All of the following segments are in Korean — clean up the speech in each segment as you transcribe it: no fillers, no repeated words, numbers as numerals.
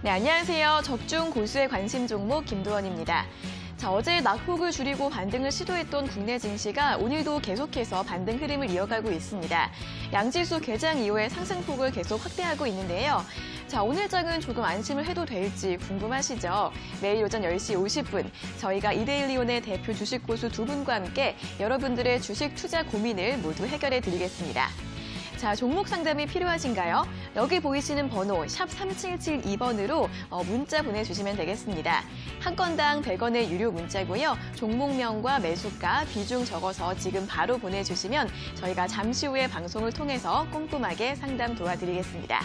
네, 안녕하세요. 적중 고수의 관심 종목 김도원입니다. 자, 어제 낙폭을 줄이고 반등을 시도했던 국내 증시가 오늘도 계속해서 반등 흐름을 이어가고 있습니다. 양지수 개장 이후에 상승폭을 계속 확대하고 있는데요. 자, 오늘 장은 조금 안심을 해도 될지 궁금하시죠? 매일 오전 10시 50분 저희가 이데일리온의 대표 주식 고수 두 분과 함께 여러분들의 주식 투자 고민을 모두 해결해 드리겠습니다. 자, 종목 상담이 필요하신가요? 여기 보이시는 번호 샵 3772번으로 문자 보내주시면 되겠습니다. 한 건당 100원의 유료 문자고요. 종목명과 매수가, 비중 적어서 지금 바로 보내주시면 저희가 잠시 후에 방송을 통해서 꼼꼼하게 상담 도와드리겠습니다.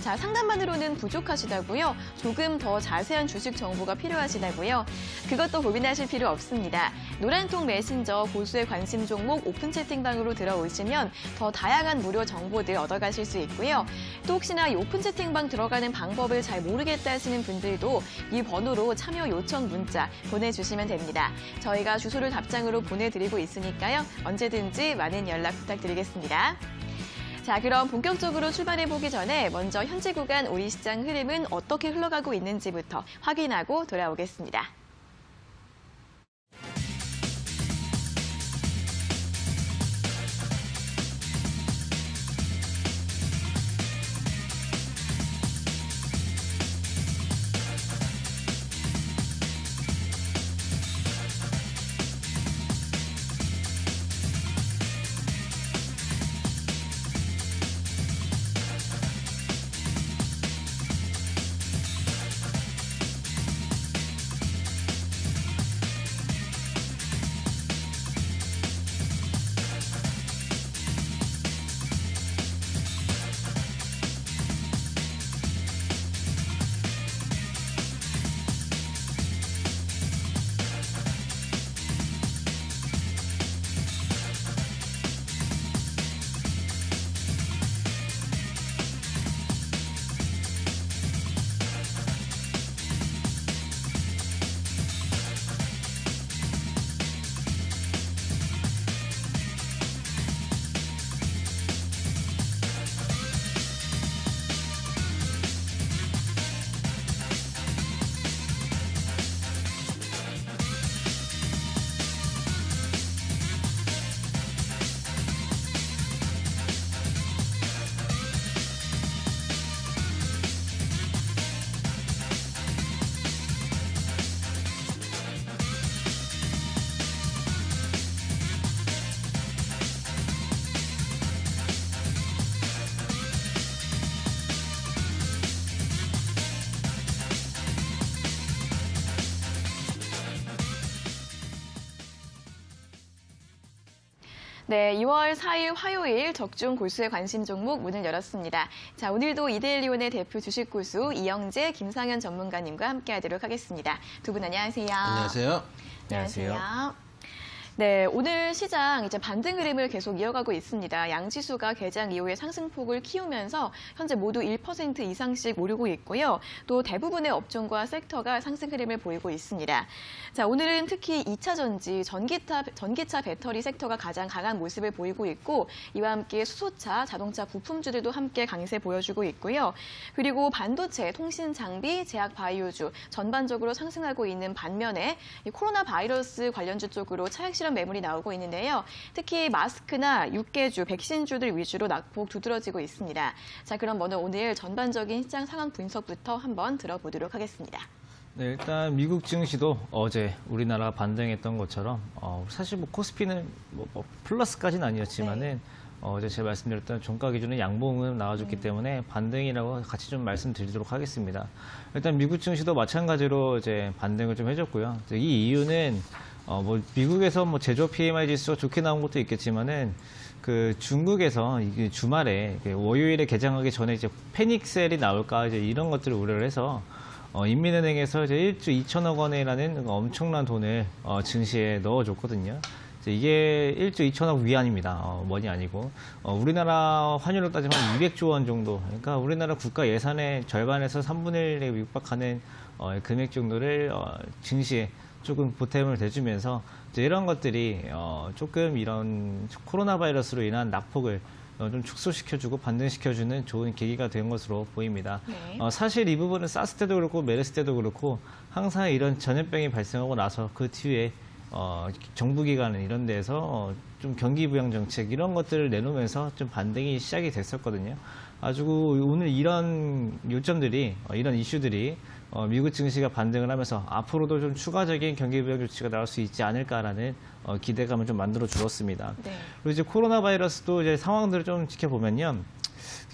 자, 상담만으로는 부족하시다고요? 조금 더 자세한 주식 정보가 필요하시다고요? 그것도 고민하실 필요 없습니다. 노란통 메신저 고수의 관심 종목 오픈 채팅방으로 들어오시면 더 다양한 무료 정보들 얻어가실 수 있고요. 또 혹시나 이 오픈 채팅방 들어가는 방법을 잘 모르겠다 하시는 분들도 이 번호로 참여 요청 문자 보내주시면 됩니다. 저희가 주소를 답장으로 보내드리고 있으니까요. 언제든지 많은 연락 부탁드리겠습니다. 자, 그럼 본격적으로 출발해보기 전에 먼저 현재 구간 우리 시장 흐름은 어떻게 흘러가고 있는지부터 확인하고 돌아오겠습니다. 네, 2월 4일 화요일 적중 고수의 관심 종목 문을 열었습니다. 자, 오늘도 이데일리온의 대표 주식 고수 이영재, 김상현 전문가님과 함께하도록 하겠습니다. 두 분 안녕하세요. 안녕하세요. 안녕하세요. 네, 오늘 시장 이제 반등 흐름을 계속 이어가고 있습니다. 양지수가 개장 이후에 상승폭을 키우면서 현재 모두 1% 이상씩 오르고 있고요. 또 대부분의 업종과 섹터가 상승 흐름을 보이고 있습니다. 자, 오늘은 특히 2차 전지, 전기차 배터리 섹터가 가장 강한 모습을 보이고 있고 이와 함께 수소차, 자동차 부품주들도 함께 강세 보여주고 있고요. 그리고 반도체, 통신 장비, 제약 바이오주 전반적으로 상승하고 있는 반면에 이 코로나 바이러스 관련주 쪽으로 차익 실험 매물이 나오고 있는데요. 특히 마스크나 육개주, 백신주들 위주로 낙폭 두드러지고 있습니다. 자, 그럼 먼저 오늘 전반적인 시장 상황 분석부터 한번 들어보도록 하겠습니다. 네, 일단 미국 증시도 어제 우리나라 반등했던 것처럼 사실 코스피는 플러스까지는 아니었지만은 어제 제가 말씀드렸던 종가 기준은 양봉은 나와줬기 때문에 반등이라고 같이 좀 말씀드리도록 하겠습니다. 일단 미국 증시도 마찬가지로 이제 반등을 좀 해줬고요. 이 이유는 미국에서 제조업 PMI 지수가 좋게 나온 것도 있겠지만은 그 중국에서 이게 주말에 월요일에 개장하기 전에 이제 패닉셀이 나올까 이제 이런 것들을 우려를 해서 인민은행에서 이제 1조 2천억 원이라는 엄청난 돈을 증시에 넣어줬거든요. 이게 1조 2천억 위안입니다. 원이 아니고. 우리나라 환율로 따지면 200조 원 정도. 그러니까 우리나라 국가 예산의 절반에서 3분의 1에 육박하는 금액 정도를 증시에 조금 보탬을 대주면서 이런 것들이 조금 이런 코로나 바이러스로 인한 낙폭을 좀 축소시켜주고 반등시켜주는 좋은 계기가 된 것으로 보입니다. 네. 사실 이 부분은 사스 때도 그렇고 메르스 때도 그렇고 항상 이런 전염병이 발생하고 나서 그 뒤에 정부기관 이런 데서 좀 경기부양 정책 이런 것들을 내놓으면서 좀 반등이 시작이 됐었거든요. 아주 오늘 이런 요점들이 이런 이슈들이 미국 증시가 반등을 하면서 앞으로도 좀 추가적인 경기부양 조치가 나올 수 있지 않을까라는 기대감을 좀 만들어 주었습니다. 네. 그리고 이제 코로나 바이러스도 이제 상황들을 좀 지켜보면요.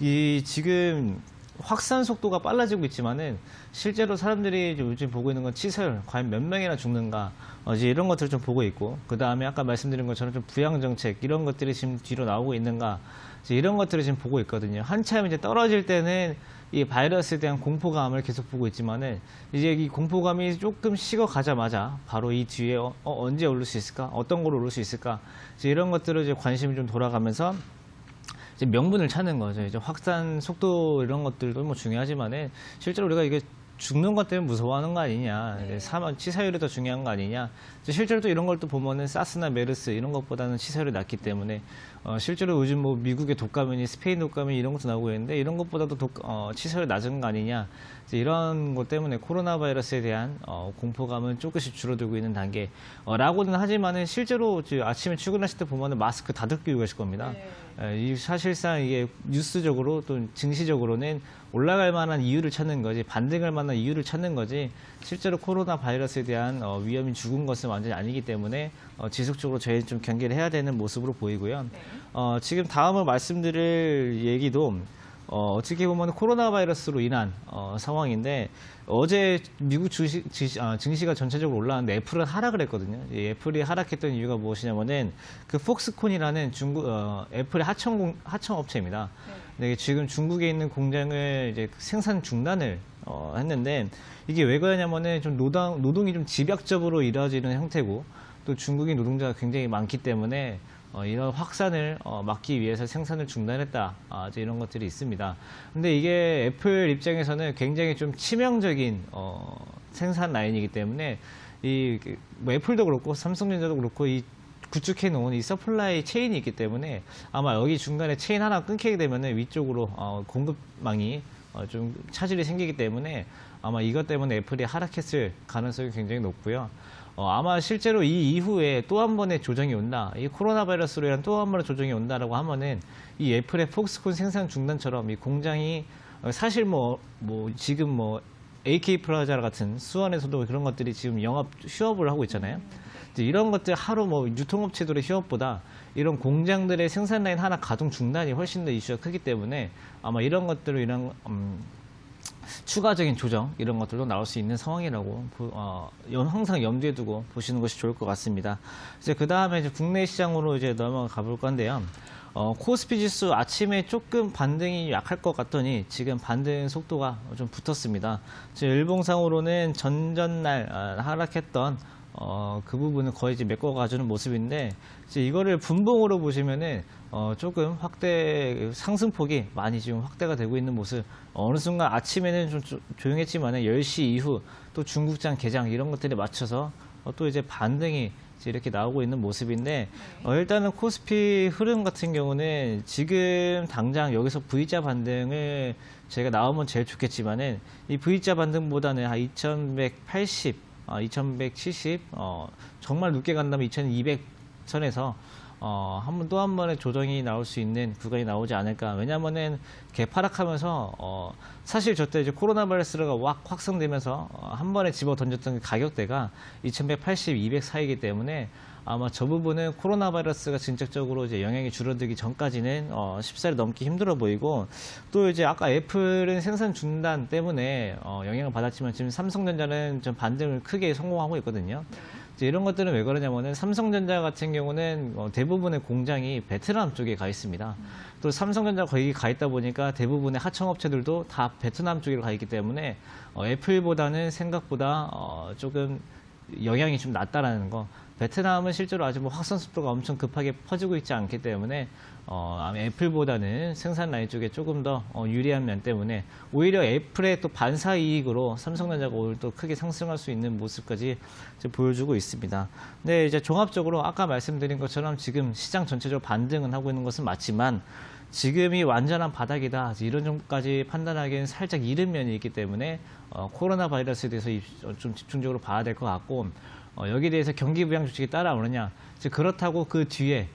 이 지금 확산 속도가 빨라지고 있지만은 실제로 사람들이 요즘 보고 있는 건 치사율, 과연 몇 명이나 죽는가, 이제 이런 것들을 좀 보고 있고, 그 다음에 아까 말씀드린 것처럼 좀 부양 정책 이런 것들이 지금 뒤로 나오고 있는가, 이제 이런 것들을 지금 보고 있거든요. 한참 이제 떨어질 때는 이 바이러스에 대한 공포감을 계속 보고 있지만은 이제 이 공포감이 조금 식어가자마자 바로 이 뒤에 언제 오를 수 있을까, 어떤 걸로 오를 수 있을까, 이제 이런 것들을 이제 관심이 좀 돌아가면서. 이제 명분을 찾는 거죠. 이제 확산 속도 이런 것들도 뭐 중요하지만은 실제로 우리가 이게 죽는 것 때문에 무서워하는 거 아니냐, 이제 사망 치사율이 더 중요한 거 아니냐. 이제 실제로 또 이런 걸 또 보면은 사스나 메르스 이런 것보다는 치사율이 낮기 때문에 실제로 요즘 뭐 미국의 독감이니 스페인 독감이 이런 것도 나오고 있는데 이런 것보다도 치사율이 낮은 거 아니냐. 이제 이런 것 때문에 코로나 바이러스에 대한 공포감은 조금씩 줄어들고 있는 단계라고는 하지만은 실제로 아침에 출근하실 때 보면은 마스크 다들 끼고 계실 겁니다. 이 사실상 이게 뉴스적으로 또 증시적으로는 올라갈 만한 이유를 찾는 거지, 반등할 만한 이유를 찾는 거지, 실제로 코로나 바이러스에 대한 위험이 죽은 것은 완전히 아니기 때문에 지속적으로 저희는 좀 경계를 해야 되는 모습으로 보이고요. 지금 다음으로 말씀드릴 얘기도 어떻게 보면 코로나 바이러스로 인한 상황인데, 어제 미국 증시가 전체적으로 올라왔는데 애플은 하락을 했거든요. 이 애플이 하락했던 이유가 무엇이냐면은 그 폭스콘이라는 중국 애플의 하청 업체입니다. 네, 지금 중국에 있는 공장을 이제 생산 중단을 했는데, 이게 왜 그러냐면은 좀 노동이 좀 집약적으로 이루어지는 형태고, 또 중국인 노동자가 굉장히 많기 때문에 이런 확산을 막기 위해서 생산을 중단했다. 이제 이런 것들이 있습니다. 근데 이게 애플 입장에서는 굉장히 좀 치명적인 생산 라인이기 때문에 뭐 애플도 그렇고 삼성전자도 그렇고 이 구축해 놓은 이 서플라이 체인이 있기 때문에 아마 여기 중간에 체인 하나 끊기게 되면 위쪽으로 공급망이 좀 차질이 생기기 때문에 아마 이것 때문에 애플이 하락했을 가능성이 굉장히 높고요. 아마 실제로 이 이후에 또 한 번의 조정이 온다, 이 코로나 바이러스로 인한 또 한 번의 조정이 온다라고 하면은 이 애플의 폭스콘 생산 중단처럼 이 공장이 사실 지금 AK 플라자 같은 수원에서도 그런 것들이 지금 영업 휴업을 하고 있잖아요. 이제 이런 것들 하루 유통업체들의 휴업보다 이런 공장들의 생산 라인 하나 가동 중단이 훨씬 더 이슈가 크기 때문에 아마 이런 것들로 인한 추가적인 조정 이런 것들도 나올 수 있는 상황이라고 항상 염두에 두고 보시는 것이 좋을 것 같습니다. 이제 그 다음에 국내 시장으로 이제 넘어가 볼 건데요. 코스피 지수 아침에 조금 반등이 약할 것 같더니 지금 반등 속도가 좀 붙었습니다. 지금 일봉상으로는 전전날 하락했던 그 부분은 거의 이제 메꿔가주는 모습인데, 이제 이거를 분봉으로 보시면은 조금 상승폭이 많이 지금 확대가 되고 있는 모습. 어느 순간 아침에는 좀 조용했지만 10시 이후 또 중국장 개장 이런 것들에 맞춰서 또 이제 반등이 이제 이렇게 나오고 있는 모습인데, 일단은 코스피 흐름 같은 경우는 지금 당장 여기서 V자 반등을 제가 나오면 제일 좋겠지만은 이 V자 반등보다는 한 2180, 2170, 정말 늦게 간다면 2200 선에서 또 한 번의 조정이 나올 수 있는 구간이 나오지 않을까. 왜냐면은 개파락하면서 사실 저때 이제 코로나 바이러스가 확산되면서 한 번에 집어 던졌던 그 가격대가 2180, 200 사이이기 때문에 아마 저 부분은 코로나 바이러스가 진짜적으로 이제 영향이 줄어들기 전까지는 쉽사리 넘기 힘들어 보이고, 또 이제 아까 애플은 생산 중단 때문에 영향을 받았지만 지금 삼성전자는 좀 반등을 크게 성공하고 있거든요. 이제 이런 것들은 왜 그러냐면은 삼성전자 같은 경우는 대부분의 공장이 베트남 쪽에 가 있습니다. 또 삼성전자가 거기 가 있다 보니까 대부분의 하청업체들도 다 베트남 쪽으로 가 있기 때문에 애플보다는 생각보다 조금 영향이 좀 낮다라는 거. 베트남은 실제로 아직 확산 속도가 엄청 급하게 퍼지고 있지 않기 때문에 애플보다는 생산 라인 쪽에 조금 더 유리한 면 때문에 오히려 애플의 또 반사 이익으로 삼성전자가 오늘 또 크게 상승할 수 있는 모습까지 보여주고 있습니다. 근데 이제 종합적으로 아까 말씀드린 것처럼 지금 시장 전체적으로 반등은 하고 있는 것은 맞지만, 지금이 완전한 바닥이다 이런 정도까지 판단하기에는 살짝 이른 면이 있기 때문에 코로나 바이러스에 대해서 좀 집중적으로 봐야 될 것 같고 여기에 대해서 경기 부양 주식이 따라오느냐 즉 그렇다고 그 뒤에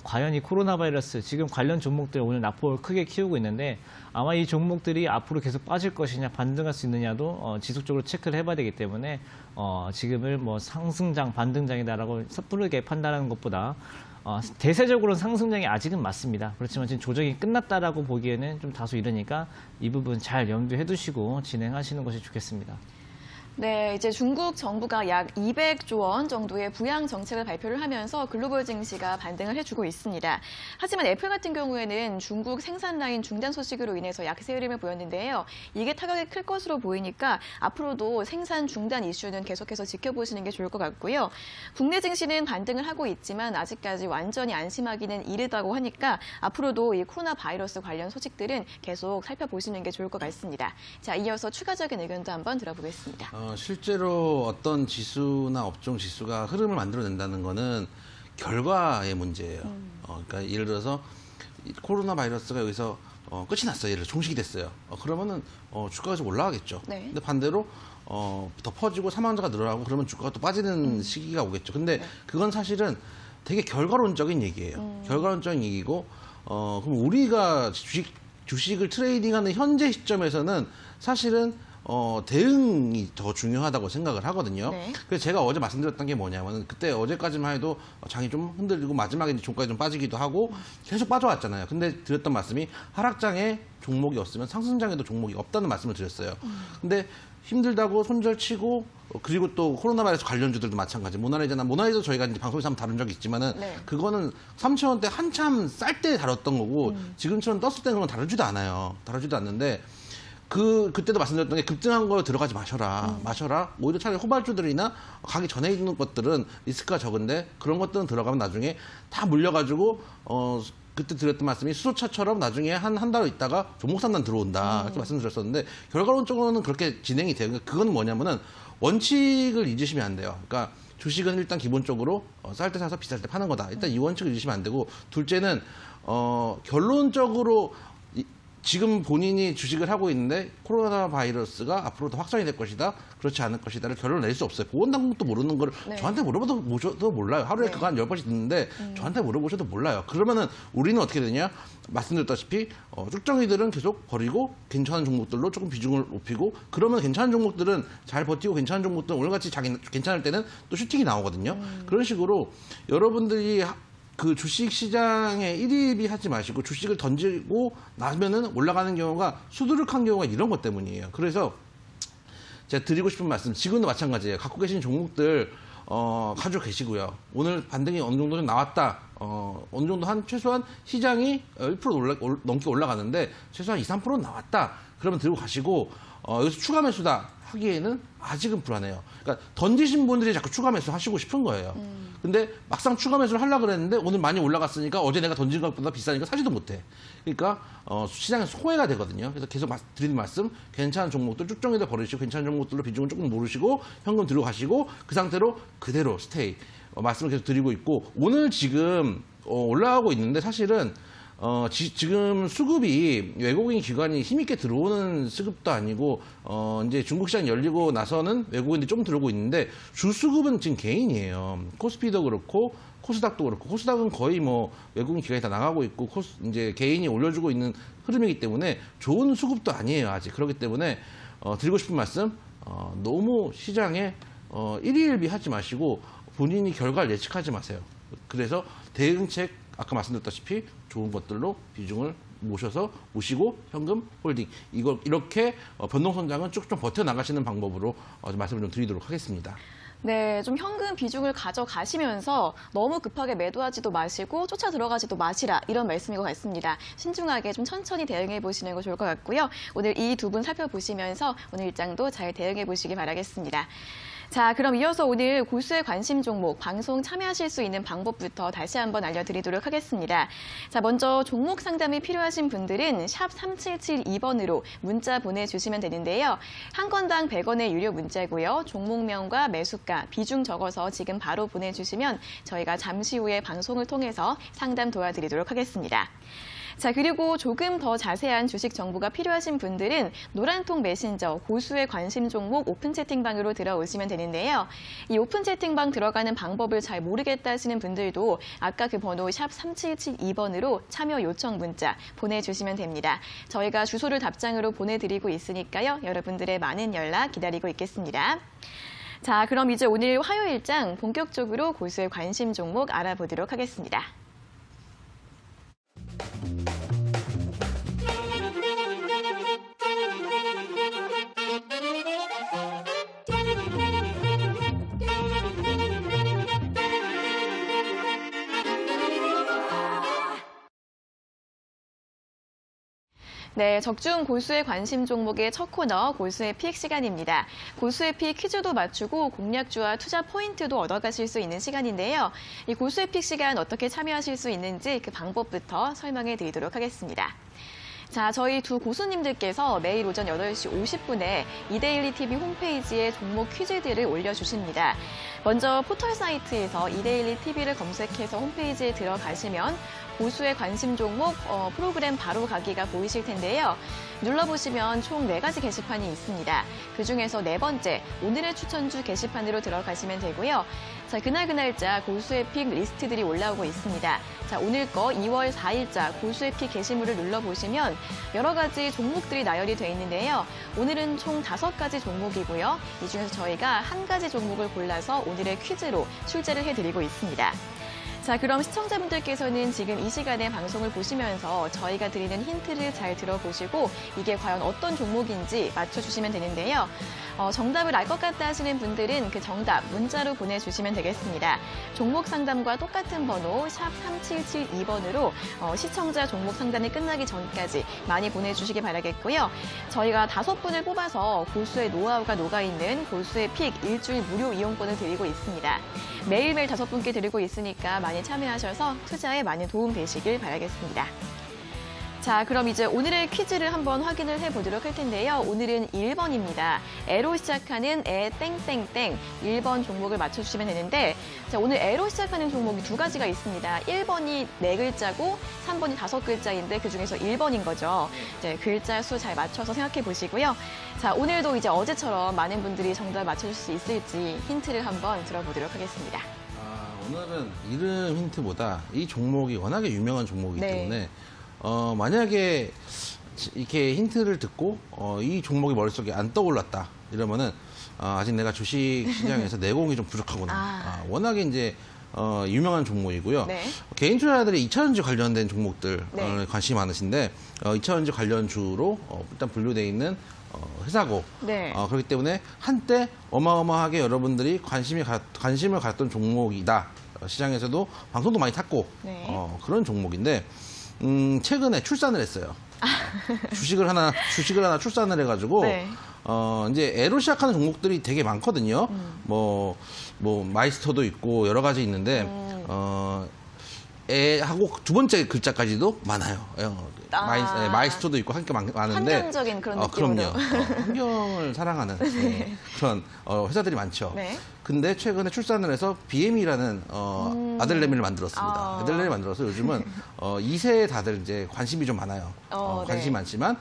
과연 이 코로나 바이러스 지금 관련 종목들 오늘 낙폭을 크게 키우고 있는데 아마 이 종목들이 앞으로 계속 빠질 것이냐 반등할 수 있느냐도 지속적으로 체크를 해봐야 되기 때문에 지금을 뭐 상승장 반등장이다라고 섣부르게 판단하는 것보다 대세적으로는 상승장이 아직은 맞습니다. 그렇지만 지금 조정이 끝났다라고 보기에는 좀 다소 이르니까 이 부분 잘 염두해 두시고 진행하시는 것이 좋겠습니다. 네, 이제 중국 정부가 약 200조 원 정도의 부양 정책을 발표를 하면서 글로벌 증시가 반등을 해주고 있습니다. 하지만 애플 같은 경우에는 중국 생산 라인 중단 소식으로 인해서 약세 흐름을 보였는데요. 이게 타격이 클 것으로 보이니까 앞으로도 생산 중단 이슈는 계속해서 지켜보시는 게 좋을 것 같고요. 국내 증시는 반등을 하고 있지만 아직까지 완전히 안심하기는 이르다고 하니까 앞으로도 이 코로나 바이러스 관련 소식들은 계속 살펴보시는 게 좋을 것 같습니다. 자, 이어서 추가적인 의견도 한번 들어보겠습니다. 실제로 어떤 지수나 업종 지수가 흐름을 만들어낸다는 거는 결과의 문제예요. 그러니까 예를 들어서 코로나 바이러스가 여기서 끝이 났어요. 예를 들어 종식이 됐어요. 그러면은 주가가 좀 올라가겠죠. 네. 근데 반대로 더 퍼지고 사망자가 늘어나고 그러면 주가가 또 빠지는 시기가 오겠죠. 근데 그건 사실은 되게 결과론적인 얘기예요. 결과론적인 얘기고 그럼 우리가 주식을 트레이딩하는 현재 시점에서는 사실은 대응이 더 중요하다고 생각을 하거든요. 네. 그래서 제가 어제 말씀드렸던 게 뭐냐면 그때 어제까지만 해도 장이 좀 흔들리고 마지막에 이제 종가가 좀 빠지기도 하고 계속 빠져왔잖아요. 근데 드렸던 말씀이 하락장에 종목이 없으면 상승장에도 종목이 없다는 말씀을 드렸어요. 근데 힘들다고 손절치고 그리고 또 코로나 바이러스 관련주들도 마찬가지. 모나리자도 저희가 이제 방송에서 한번 다룬 적이 있지만은 네. 그거는 3,000원대 한참 쌀 때 다뤘던 거고 지금처럼 떴을 때는 그건 다루지도 않아요. 다루지도 않는데 그때도 말씀드렸던 게 급등한 거 들어가지 마셔라. 오히려 차라리 호발주들이나 가기 전에 있는 것들은 리스크가 적은데 그런 것들은 들어가면 나중에 다 물려가지고 그때 드렸던 말씀이 수소차처럼 나중에 한 달 있다가 종목상단 들어온다. 이렇게 말씀드렸었는데 결과론적으로는 그렇게 진행이 돼요. 그건 뭐냐면은 원칙을 잊으시면 안 돼요. 그러니까 주식은 일단 기본적으로 쌀 때 사서 비쌀 때 파는 거다. 일단 이 원칙을 잊으시면 안 되고 둘째는 결론적으로 지금 본인이 주식을 하고 있는데 코로나 바이러스가 앞으로 더 확산이 될 것이다, 그렇지 않을 것이다를 결론을 낼 수 없어요. 보건당국도 모르는 걸 네. 저한테 물어보셔도 몰라요. 하루에 네. 그거 한 10번씩 듣는데 저한테 물어보셔도 몰라요. 그러면은 우리는 어떻게 되냐? 말씀드렸다시피 쭉정이들은 계속 버리고 괜찮은 종목들로 조금 비중을 높이고 그러면 괜찮은 종목들은 잘 버티고 괜찮은 종목들은 오늘같이 괜찮을 때는 또 슈팅이 나오거든요. 그런 식으로 여러분들이 그 주식 시장에 일희일비 하지 마시고 주식을 던지고 나면은 올라가는 경우가 수두룩한 경우가 이런 것 때문이에요. 그래서 제가 드리고 싶은 말씀, 지금도 마찬가지예요. 갖고 계신 종목들 가지고 계시고요. 오늘 반등이 어느 정도 좀 나왔다. 어느 정도 최소한 시장이 1% 넘게 올라가는데 최소한 2, 3%는 나왔다. 그러면 들고 가시고 여기서 추가 매수다 하기에는 아직은 불안해요. 그러니까 던지신 분들이 자꾸 추가 매수 하시고 싶은 거예요. 근데 막상 추가 매수를 하려고 그랬는데 오늘 많이 올라갔으니까 어제 내가 던진 것보다 비싸니까 사지도 못해. 그러니까 시장에 소외가 되거든요. 그래서 계속 드리는 말씀, 괜찮은 종목들 쭉정이들 버리시고 괜찮은 종목들로 비중을 조금 모르시고 현금 들고 가시고 그 상태로 그대로 스테이. 말씀을 계속 드리고 있고 오늘 지금 올라가고 있는데 사실은 지금 수급이 외국인 기관이 힘있게 들어오는 수급도 아니고 이제 중국 시장 열리고 나서는 외국인들이 좀 들어오고 있는데 주 수급은 지금 개인이에요. 코스피도 그렇고 코스닥도 그렇고 코스닥은 거의 뭐 외국인 기관이 다 나가고 있고 이제 개인이 올려주고 있는 흐름이기 때문에 좋은 수급도 아니에요 아직. 그렇기 때문에 드리고 싶은 말씀 너무 시장에 일희일비 하지 마시고 본인이 결과를 예측하지 마세요. 그래서 대응책 아까 말씀드렸다시피 좋은 것들로 비중을 모시고 현금 홀딩 이렇게 변동성장은 쭉 좀 버텨나가시는 방법으로 말씀을 좀 드리도록 하겠습니다. 네, 좀 현금 비중을 가져가시면서 너무 급하게 매도하지도 마시고 쫓아 들어가지도 마시라 이런 말씀인 것 같습니다. 신중하게 좀 천천히 대응해 보시는 거 좋을 것 같고요. 오늘 이 두 분 살펴보시면서 오늘 일장도 잘 대응해 보시기 바라겠습니다. 자, 그럼 이어서 오늘 고수의 관심 종목 방송 참여하실 수 있는 방법부터 다시 한번 알려드리도록 하겠습니다. 자, 먼저 종목 상담이 필요하신 분들은 샵 3772번으로 문자 보내주시면 되는데요. 한 건당 100원의 유료 문자고요. 종목명과 매수가, 비중 적어서 지금 바로 보내주시면 저희가 잠시 후에 방송을 통해서 상담 도와드리도록 하겠습니다. 자, 그리고 조금 더 자세한 주식 정보가 필요하신 분들은 노란통 메신저 고수의 관심 종목 오픈 채팅방으로 들어오시면 되는데요. 이 오픈 채팅방 들어가는 방법을 잘 모르겠다 하시는 분들도 아까 그 번호 샵 3772번으로 참여 요청 문자 보내주시면 됩니다. 저희가 주소를 답장으로 보내드리고 있으니까요. 여러분들의 많은 연락 기다리고 있겠습니다. 자, 그럼 이제 오늘 화요일장 본격적으로 고수의 관심 종목 알아보도록 하겠습니다. 네, 적중 고수의 관심 종목의 첫 코너 고수의 픽 시간입니다. 고수의 픽 퀴즈도 맞추고 공략주와 투자 포인트도 얻어가실 수 있는 시간인데요. 이 고수의 픽 시간 어떻게 참여하실 수 있는지 그 방법부터 설명해 드리도록 하겠습니다. 자, 저희 두 고수님들께서 매일 오전 8시 50분에 이데일리 TV 홈페이지에 종목 퀴즈들을 올려주십니다. 먼저 포털 사이트에서 이데일리 TV를 검색해서 홈페이지에 들어가시면 고수의 관심 종목 프로그램 바로 가기가 보이실 텐데요. 눌러보시면 총 4가지 게시판이 있습니다. 그중에서 4번째, 오늘의 추천주 게시판으로 들어가시면 되고요. 자, 그날자 고수의 픽 리스트들이 올라오고 있습니다. 자, 오늘 거 2월 4일자 고수의 픽 게시물을 눌러보시면 여러 가지 종목들이 나열이 되어 있는데요. 오늘은 총 5가지 종목이고요. 이 중에서 저희가 한 가지 종목을 골라서 오늘의 퀴즈로 출제를 해드리고 있습니다. 자, 그럼 시청자분들께서는 지금 이 시간에 방송을 보시면서 저희가 드리는 힌트를 잘 들어보시고 이게 과연 어떤 종목인지 맞춰주시면 되는데요. 정답을 알 것 같다 하시는 분들은 그 정답 문자로 보내주시면 되겠습니다. 종목 상담과 똑같은 번호 샵 3772번으로 시청자 종목 상담이 끝나기 전까지 많이 보내주시기 바라겠고요. 저희가 5분을 뽑아서 고수의 노하우가 녹아있는 고수의 픽 일주일 무료 이용권을 드리고 있습니다. 매일매일 5분께 드리고 있으니까 많이 참여하셔서 투자에 많은 도움 되시길 바라겠습니다. 자, 그럼 이제 오늘의 퀴즈를 한번 확인을 해보도록 할 텐데요. 오늘은 1번입니다. 애로 시작하는 애 땡땡땡 1번 종목을 맞춰주시면 되는데 자, 오늘 애로 시작하는 종목이 2가지가 있습니다. 1번이 4글자고 3번이 5글자인데 그중에서 1번인 거죠. 이제 글자 수 잘 맞춰서 생각해 보시고요. 자, 오늘도 이제 어제처럼 많은 분들이 정답 맞춰줄 수 있을지 힌트를 한번 들어보도록 하겠습니다. 오늘은 이름 힌트보다 이 종목이 워낙에 유명한 종목이기 네. 때문에 만약에 이렇게 힌트를 듣고 이 종목이 머릿속에 안 떠올랐다 이러면은 아직 내가 주식 시장에서 내공이 좀 부족하구나. 워낙에 이제 유명한 종목이고요. 네. 개인 투자자들이 2차전지 관련된 종목들 네. 관심이 많으신데 2차전지 관련주로 일단 분류되어 있는 회사고 네. 그렇기 때문에 한때 어마어마하게 여러분들이 관심을 갖던 종목이다. 시장에서도 방송도 많이 탔고 네. 그런 종목인데 최근에 출산을 했어요. 주식을 하나 출산을 해가지고 네. 이제 애로 시작하는 종목들이 되게 많거든요. 뭐 마이스터도 있고 여러 가지 있는데 애하고 2번째 글자까지도 많아요. 마이스터도 있고 한 개 많은데 환경적인 그런 느낌으로. 그럼요. 환경을 사랑하는 그런 회사들이 많죠. 네. 근데 최근에 출산을 해서 BM이라는 아들내미를 만들었습니다. 아들내미를 만들어서 요즘은 2세에 다들 이제 관심이 좀 많아요. 관심이 네. 많지만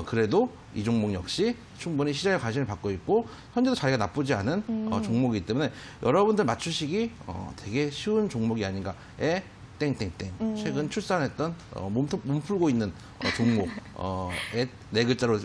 그래도 이 종목 역시 충분히 시장에 관심을 받고 있고 현재도 자리가 나쁘지 않은 종목이기 때문에 여러분들 맞추시기 되게 쉬운 종목이 아닌가. 땡땡땡 최근 출산했던 몸 풀고 있는 종목 네 글자로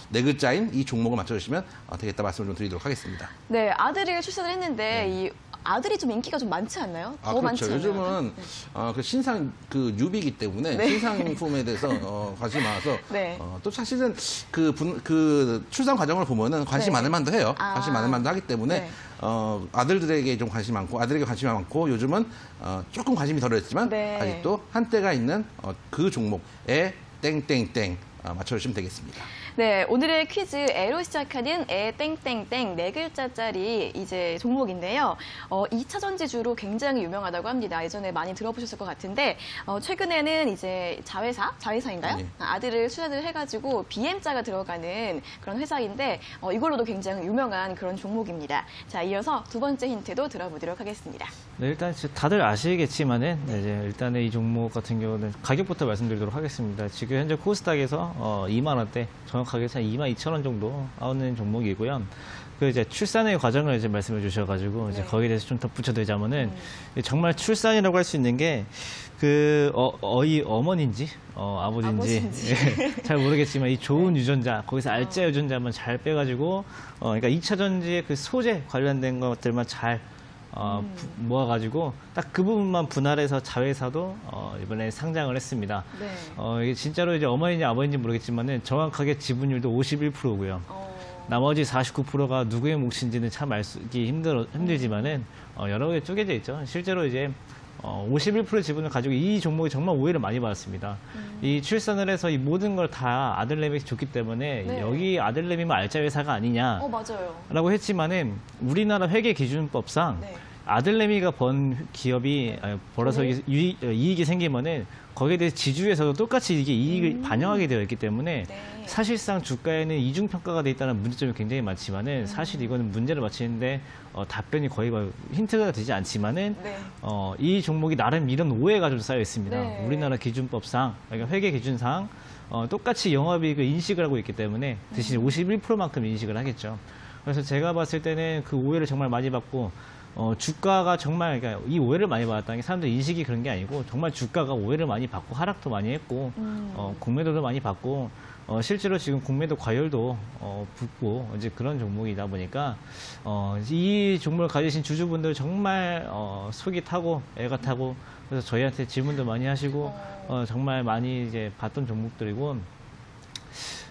네 글자인 이 종목을 맞춰주시면 되겠다 말씀을 좀 드리도록 하겠습니다. 네, 아들이 출산을 했는데 이 아들이 좀 인기가 좀 많지 않나요? 더 많지 그렇죠. 않나요? 요즘은 그 신상 그 뉴비이기 때문에 네. 신상품에 대해서 관심이 많아서 네. 또 사실은 그 출산 과정을 보면은 관심 네. 많을 만도 해요. 아. 관심 많을 만도 하기 때문에 네. 아들들에게 좀 관심 많고 아들에게 관심이 많고 요즘은 조금 관심이 덜했지만 네. 아직도 한때가 있는 그 종목에 땡땡땡 맞춰주시면 되겠습니다. 네, 오늘의 퀴즈 에로 시작하는 에 땡땡땡 네 글자짜리 이제 종목인데요. 2차 전지주로 굉장히 유명하다고 합니다. 예전에 많이 들어보셨을 것 같은데 최근에는 이제 자회사인가요? 네. 아들을 수련을 해가지고 BM자가 들어가는 그런 회사인데 이걸로도 굉장히 유명한 그런 종목입니다. 자, 이어서 두 번째 힌트도 들어보도록 하겠습니다. 네, 일단 다들 아시겠지만은 이제 일단은 이 종목 같은 경우는 가격부터 말씀드리도록 하겠습니다. 지금 현재 코스닥에서 2만 원대, 정확하게 한 2만 2천 원 정도 나오는 종목이고요. 그 이제 출산의 과정을 이제 말씀해 주셔가지고 이제 네. 거기에 대해서 좀 덧붙여드리자면은 정말 출산이라고 할 수 있는 게 그 어머니인지 아버지인지 아버지인지. 예, 잘 모르겠지만 이 좋은 유전자 거기서 알짜 유전자만 잘 빼가지고 그러니까 2차 전지의 그 소재 관련된 것들만 잘 모아가지고 딱 그 부분만 분할해서 자회사도 이번에 상장을 했습니다. 네. 이게 진짜로 이제 어머니인지 아버지인지 모르겠지만은 정확하게 지분율도 51%고요. 나머지 49%가 누구의 몫인지는 참 알기 힘들지만은 여러 개 쪼개져 있죠. 실제로 이제 51% 지분을 가지고 이 종목이 정말 오해를 많이 받았습니다. 이 출산을 해서 이 모든 걸 다 아들내미에게 줬기 때문에 네. 여기 아들내미만 알짜 회사가 아니냐. 맞아요. 라고 했지만은 우리나라 회계기준법상 네. 아들내미가 번 기업이 벌어서 이익이 생기면은 거기에 대해서 지주에서도 똑같이 이게 이익을 반영하게 되어 있기 때문에 네. 사실상 주가에는 이중평가가 돼 있다는 문제점이 굉장히 많지만은 사실 이거는 문제를 맞히는데 답변이 거의 힌트가 되지 않지만은 네. 이 종목이 나름 이런 오해가 좀 쌓여 있습니다. 네. 우리나라 기준법상, 그러니까 회계 기준상 똑같이 영업이익을 인식을 하고 있기 때문에 대신 51%만큼 인식을 하겠죠. 그래서 제가 봤을 때는 그 오해를 정말 많이 받고 주가가 정말 그러니까 이 오해를 많이 받았다는 게 사람들 인식이 그런 게 아니고 정말 주가가 오해를 많이 받고 하락도 많이 했고 공매도도 많이 받고 실제로 지금 공매도 과열도 붙고 이제 그런 종목이다 보니까 이 종목을 가지신 주주분들 정말 속이 타고 애가 타고 그래서 저희한테 질문도 많이 하시고 정말 많이 이제 봤던 종목들이고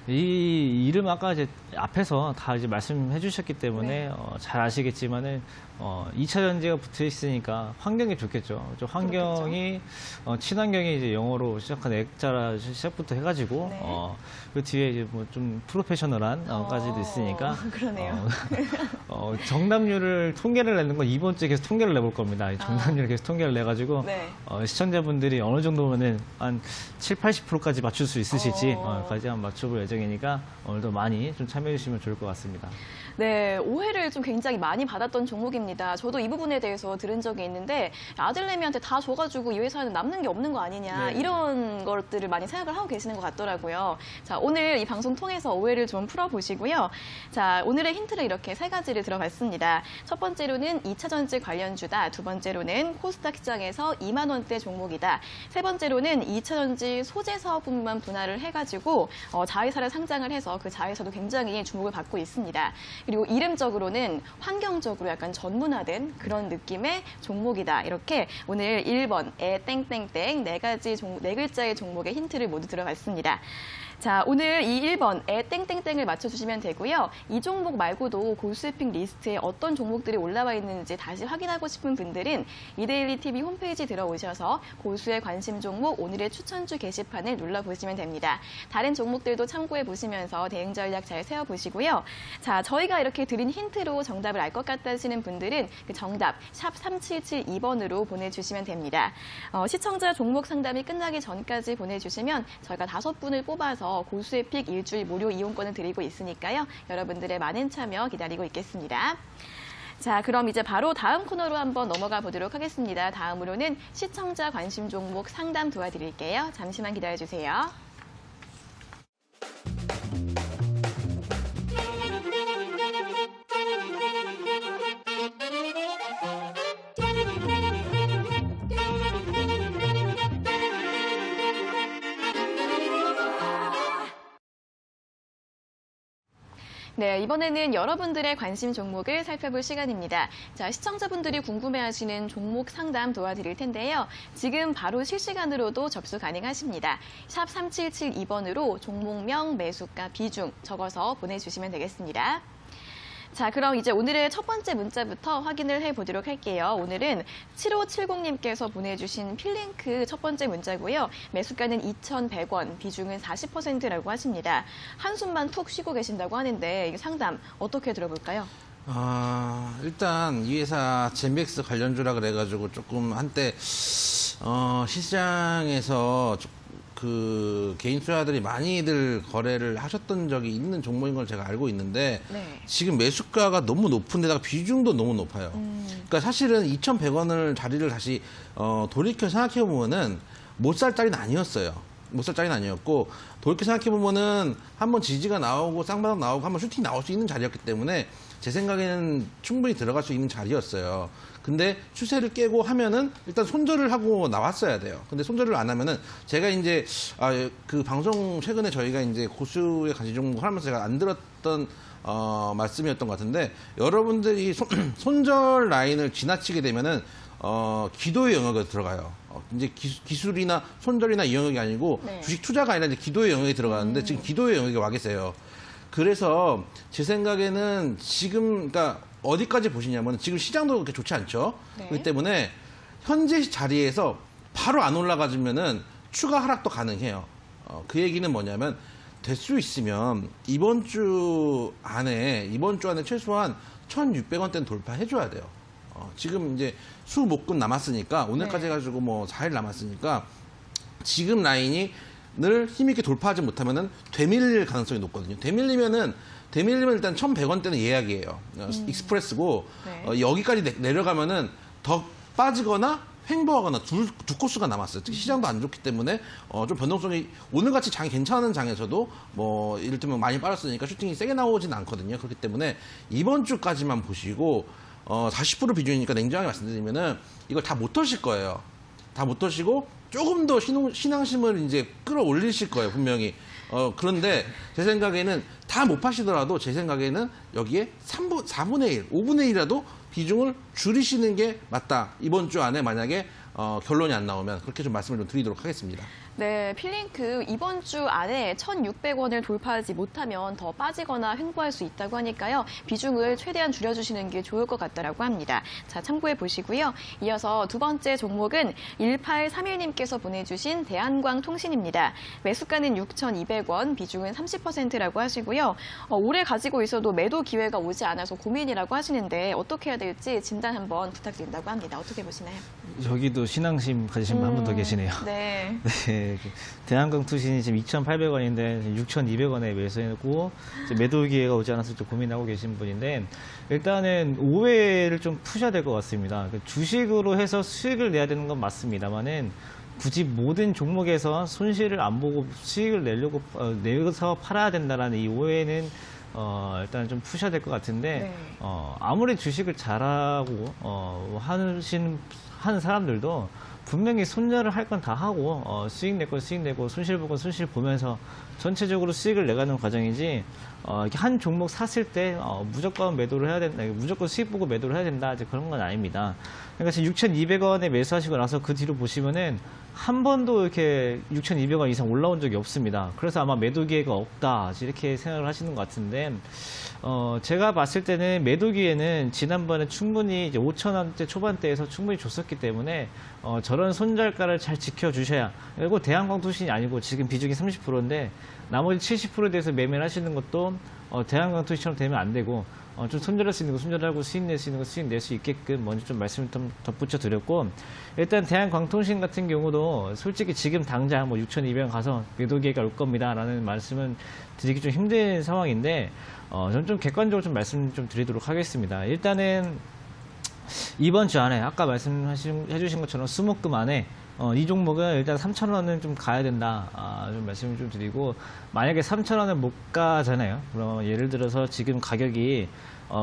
이 이름 아까 이제 앞에서 다 이제 말씀해 주셨기 때문에 네. 잘 아시겠지만은 2차 전지가 붙어 있으니까 환경이 좋겠죠. 저 환경이 친환경이 이제 영어로 시작한 액자라 시작부터 해가지고 네. 그 뒤에 이제 뭐 좀 프로페셔널한 까지도 있으니까 그러네요. 정답률을 통계를 내는 건 이번 주에 계속 통계를 내볼 겁니다. 정답률을 계속 통계를 내가지고 네. 시청자분들이 어느 정도면은 한 7, 80%까지 맞출 수 있으실지 어. 까지 한번 맞춰볼 예정이니까 오늘도 많이 좀 참여해 주시면 좋을 것 같습니다. 네, 오해를 좀 굉장히 많이 받았던 종목입니다. 저도 이 부분에 대해서 들은 적이 있는데 아들내미한테 다 줘가지고 이 회사는 남는 게 없는 거 아니냐 네. 이런 것들을 많이 생각을 하고 계시는 것 같더라고요. 자, 오늘 이 방송 통해서 오해를 좀 풀어보시고요. 자, 오늘의 힌트를 이렇게 세 가지를 들어봤습니다. 첫 번째로는 2차 전지 관련주다. 두 번째로는 코스닥 시장에서 2만 원대 종목이다. 세 번째로는 2차 전지 소재 사업부만 분할을 해가지고 자회사를 상장을 해서 그 자회사도 굉장히 주목을 받고 있습니다. 그리고 이름적으로는 환경적으로 약간 전문화된 그런 느낌의 종목이다. 이렇게 오늘 1번 에 땡땡땡 네 글자의 종목의 힌트를 모두 들어봤습니다. 자, 오늘 이 1번 에 땡땡땡을 맞춰주시면 되고요. 이 종목 말고도 고수익 리스트에 어떤 종목들이 올라와 있는지 다시 확인하고 싶은 분들은 이데일리 TV 홈페이지 들어오셔서 고수의 관심 종목 오늘의 추천주 게시판을 눌러보시면 됩니다. 다른 종목들도 참고해 보시면서 대응 전략 잘 세워보시고요. 자, 저희가 이렇게 드린 힌트로 정답을 알 것 같다 하시는 분들은 그 정답 샵 3772번으로 보내주시면 됩니다. 시청자 종목 상담이 끝나기 전까지 보내주시면 저희가 5분을 뽑아서 고수의 픽 일주일 무료 이용권을 드리고 있으니까요. 여러분들의 많은 참여 기다리고 있겠습니다. 자, 그럼 이제 바로 다음 코너로 한번 넘어가 보도록 하겠습니다. 다음으로는 시청자 관심 종목 상담 도와드릴게요. 잠시만 기다려주세요. 네, 이번에는 여러분들의 관심 종목을 살펴볼 시간입니다. 자, 시청자분들이 궁금해하시는 종목 상담 도와드릴 텐데요. 지금 바로 실시간으로도 접수 가능하십니다. 샵 3772번으로 종목명, 매수가, 비중 적어서 보내주시면 되겠습니다. 자, 그럼 이제 오늘의 첫 번째 문자부터 확인을 해보도록 할게요. 오늘은 7570님께서 보내주신 필링크 첫 번째 문자고요. 매수가는 2,100원, 비중은 40%라고 하십니다. 한숨만 푹 쉬고 계신다고 하는데 이 상담 어떻게 들어볼까요? 일단 이 회사 젠백스 관련주라 그래가지고 조금 한때 시장에서 그 개인 투자자들이 많이들 거래를 하셨던 적이 있는 종목인 걸 제가 알고 있는데 네. 지금 매수가가 너무 높은 데다가 비중도 너무 높아요. 그러니까 사실은 2,100원을 자리를 다시 돌이켜 생각해 보면은 못 살 자리는 아니었어요. 못 살 자리는 아니었고 돌이켜 생각해 보면은 한번 지지가 나오고 쌍바닥 나오고 한번 슈팅 나올 수 있는 자리였기 때문에 제 생각에는 충분히 들어갈 수 있는 자리였어요. 근데 추세를 깨고 하면은 일단 손절을 하고 나왔어야 돼요. 근데 손절을 안 하면은 제가 이제 그 방송 최근에 저희가 이제 고수의 관심 종목을 하면서 제가 안 들었던 말씀이었던 것 같은데 여러분들이 손절 라인을 지나치게 되면은 기도의 영역에 들어가요. 이제 기술이나 손절이나 이 영역이 아니고 네. 주식 투자가 아니라 이제 기도의 영역에 들어가는데 지금 기도의 영역에 와 계세요. 그래서 제 생각에는 지금 그러니까 어디까지 보시냐면 지금 시장도 그렇게 좋지 않죠. 네. 그렇기 때문에 현재 자리에서 바로 안 올라가주면은 추가 하락도 가능해요. 그 얘기는 뭐냐면 될 수 있으면 이번 주 안에 최소한 1,600원대는 돌파해줘야 돼요. 지금 이제 수목금 남았으니까 오늘까지 네. 해가지고 뭐 4일 남았으니까 지금 라인이 늘 힘있게 돌파하지 못하면은 되밀릴 가능성이 높거든요. 되밀리면 일단 1,100원대는 예약이에요. 익스프레스고 네. 여기까지 내려가면은 더 빠지거나 횡보하거나 두 코스가 남았어요. 특히 시장도 안 좋기 때문에 좀 변동성이 오늘같이 장이 괜찮은 장에서도 뭐 이를테면 많이 빠졌으니까 슈팅이 세게 나오진 않거든요. 그렇기 때문에 이번 주까지만 보시고 40% 비중이니까 냉정하게 말씀드리면은 이걸 다 못 터실 거예요. 다 못 터시고 조금 더 신앙심을 이제 끌어올리실 거예요, 분명히. 그런데 제 생각에는 다 못 파시더라도 제 생각에는 여기에 4분의 1, 5분의 1이라도 비중을 줄이시는 게 맞다. 이번 주 안에 만약에 결론이 안 나오면 그렇게 좀 말씀을 좀 드리도록 하겠습니다. 네, 필링크 이번 주 안에 1,600원을 돌파하지 못하면 더 빠지거나 횡보할 수 있다고 하니까요. 비중을 최대한 줄여주시는 게 좋을 것 같다라고 합니다. 자, 참고해 보시고요. 이어서 두 번째 종목은 1831님께서 보내주신 대한광통신입니다. 매수가는 6,200원, 비중은 30%라고 하시고요. 오래 가지고 있어도 매도 기회가 오지 않아서 고민이라고 하시는데 어떻게 해야 될지 진단 한번 부탁드린다고 합니다. 어떻게 보시나요? 여기도 신앙심 가지신 분 한 분 더 계시네요. 네. 네, 대한광투신이 지금 2,800원인데 6,200원에 매수했고 매도 기회가 오지 않아서 좀 고민하고 계신 분인데 일단은 오해를 좀 푸셔야 될 것 같습니다. 주식으로 해서 수익을 내야 되는 건 맞습니다만은 굳이 모든 종목에서 손실을 안 보고 수익을 내서 팔아야 된다라는 이 오해는 일단 좀 푸셔야 될 것 같은데 네. 아무리 주식을 잘하고 하는 사람들도 분명히 손절을 할 건 다 하고 수익 낼 건 수익 내고 손실 볼 건 손실 보면서 전체적으로 수익을 내가는 과정이지 이렇게 한 종목 샀을 때 무조건 매도를 해야 된다, 무조건 수익 보고 매도를 해야 된다, 이제 그런 건 아닙니다. 그러니까 지금 6,200원에 매수하시고 나서 그 뒤로 보시면은 한 번도 이렇게 6,200원 이상 올라온 적이 없습니다. 그래서 아마 매도 기회가 없다 이렇게 생각을 하시는 것 같은데 제가 봤을 때는 매도 기회는 지난번에 충분히 이제 5,000원대 초반대에서 충분히 줬었기 때문에 저런 손절가를 잘 지켜주셔야, 그리고 대한광통신이 아니고 지금 비중이 30%인데 나머지 70%에 대해서 매매를 하시는 것도 대한광통신처럼 되면 안 되고 좀 손절할 수 있는 거 손절하고 수익 낼 수 있는 거 수익 낼 수 있게끔 먼저 좀 말씀을 좀 덧붙여 드렸고, 일단 대한광통신 같은 경우도 솔직히 지금 당장 뭐 6,200원 가서 매도 기회가 올 겁니다 라는 말씀은 드리기 좀 힘든 상황인데 저는 좀 객관적으로 좀 말씀 좀 드리도록 하겠습니다. 일단은 이번 주 안에 아까 해주신 것처럼 수목금 안에 이 종목은 일단 3,000원은 좀 가야 된다, 좀 말씀을 좀 드리고, 만약에 3,000원을 못 가잖아요. 그럼 예를 들어서 지금 가격이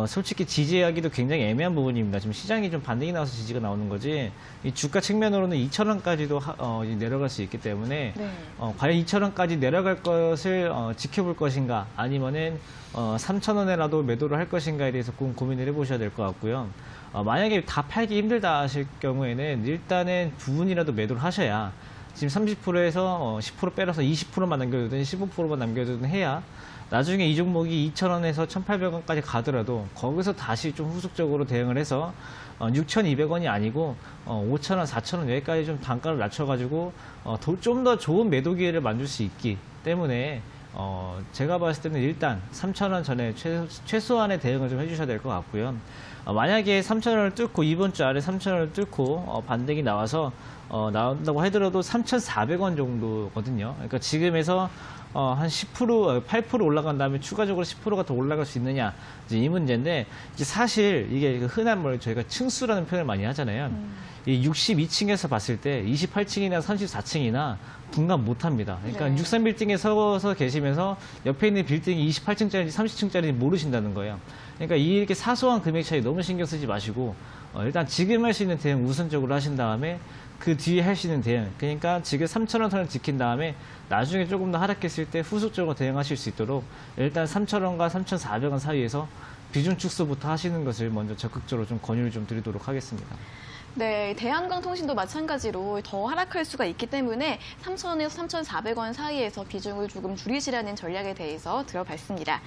솔직히 지지하기도 굉장히 애매한 부분입니다. 지금 시장이 좀 반등이 나와서 지지가 나오는 거지, 이 주가 측면으로는 2,000원까지도 내려갈 수 있기 때문에 네. 과연 2,000원까지 내려갈 것을 지켜볼 것인가, 아니면은 3,000원에라도 매도를 할 것인가에 대해서 고민을 해보셔야 될 것 같고요. 만약에 다 팔기 힘들다 하실 경우에는 일단은 부분이라도 매도를 하셔야, 지금 30%에서 10% 빼라서 20%만 남겨두든 15%만 남겨두든 해야 나중에 이 종목이 2,000원에서 1,800원까지 가더라도 거기서 다시 좀 후속적으로 대응을 해서 6,200원이 아니고 5,000원, 4,000원 여기까지 좀 단가를 낮춰가지고 좀 더 좋은 매도 기회를 만들 수 있기 때문에 제가 봤을 때는 일단 3,000원 전에 최소한의 대응을 좀 해주셔야 될 것 같고요. 만약에 3,000원을 뚫고 이번 주 아래 3,000원을 뚫고 반등이 나와서 나온다고 하더라도 3,400원 정도거든요. 그러니까 지금에서 한 10%, 8% 올라간 다음에 추가적으로 10%가 더 올라갈 수 있느냐 이제 이 문제인데 이제 사실 이게 흔한 말 저희가 층수라는 표현을 많이 하잖아요. 이 62층에서 봤을 때 28층이나 34층이나 분간 못 합니다. 그러니까 네. 63빌딩에 서서 계시면서 옆에 있는 빌딩이 28층짜리인지 30층짜리인지 모르신다는 거예요. 그러니까 이렇게 사소한 금액 차이 너무 신경 쓰지 마시고 일단 지금 할 수 있는 대응 우선적으로 하신 다음에 그 뒤에 할 수 있는 대응, 그러니까 지금 3,000원 선을 지킨 다음에 나중에 조금 더 하락했을 때 후속적으로 대응하실 수 있도록 일단 3,000원과 3,400원 사이에서 비중 축소부터 하시는 것을 먼저 적극적으로 좀 권유를 좀 드리도록 하겠습니다. 네, 대한항공통신도 마찬가지로 더 하락할 수가 있기 때문에 3,000원에서 3,400원 사이에서 비중을 조금 줄이시라는 전략에 대해서 들어봤습니다.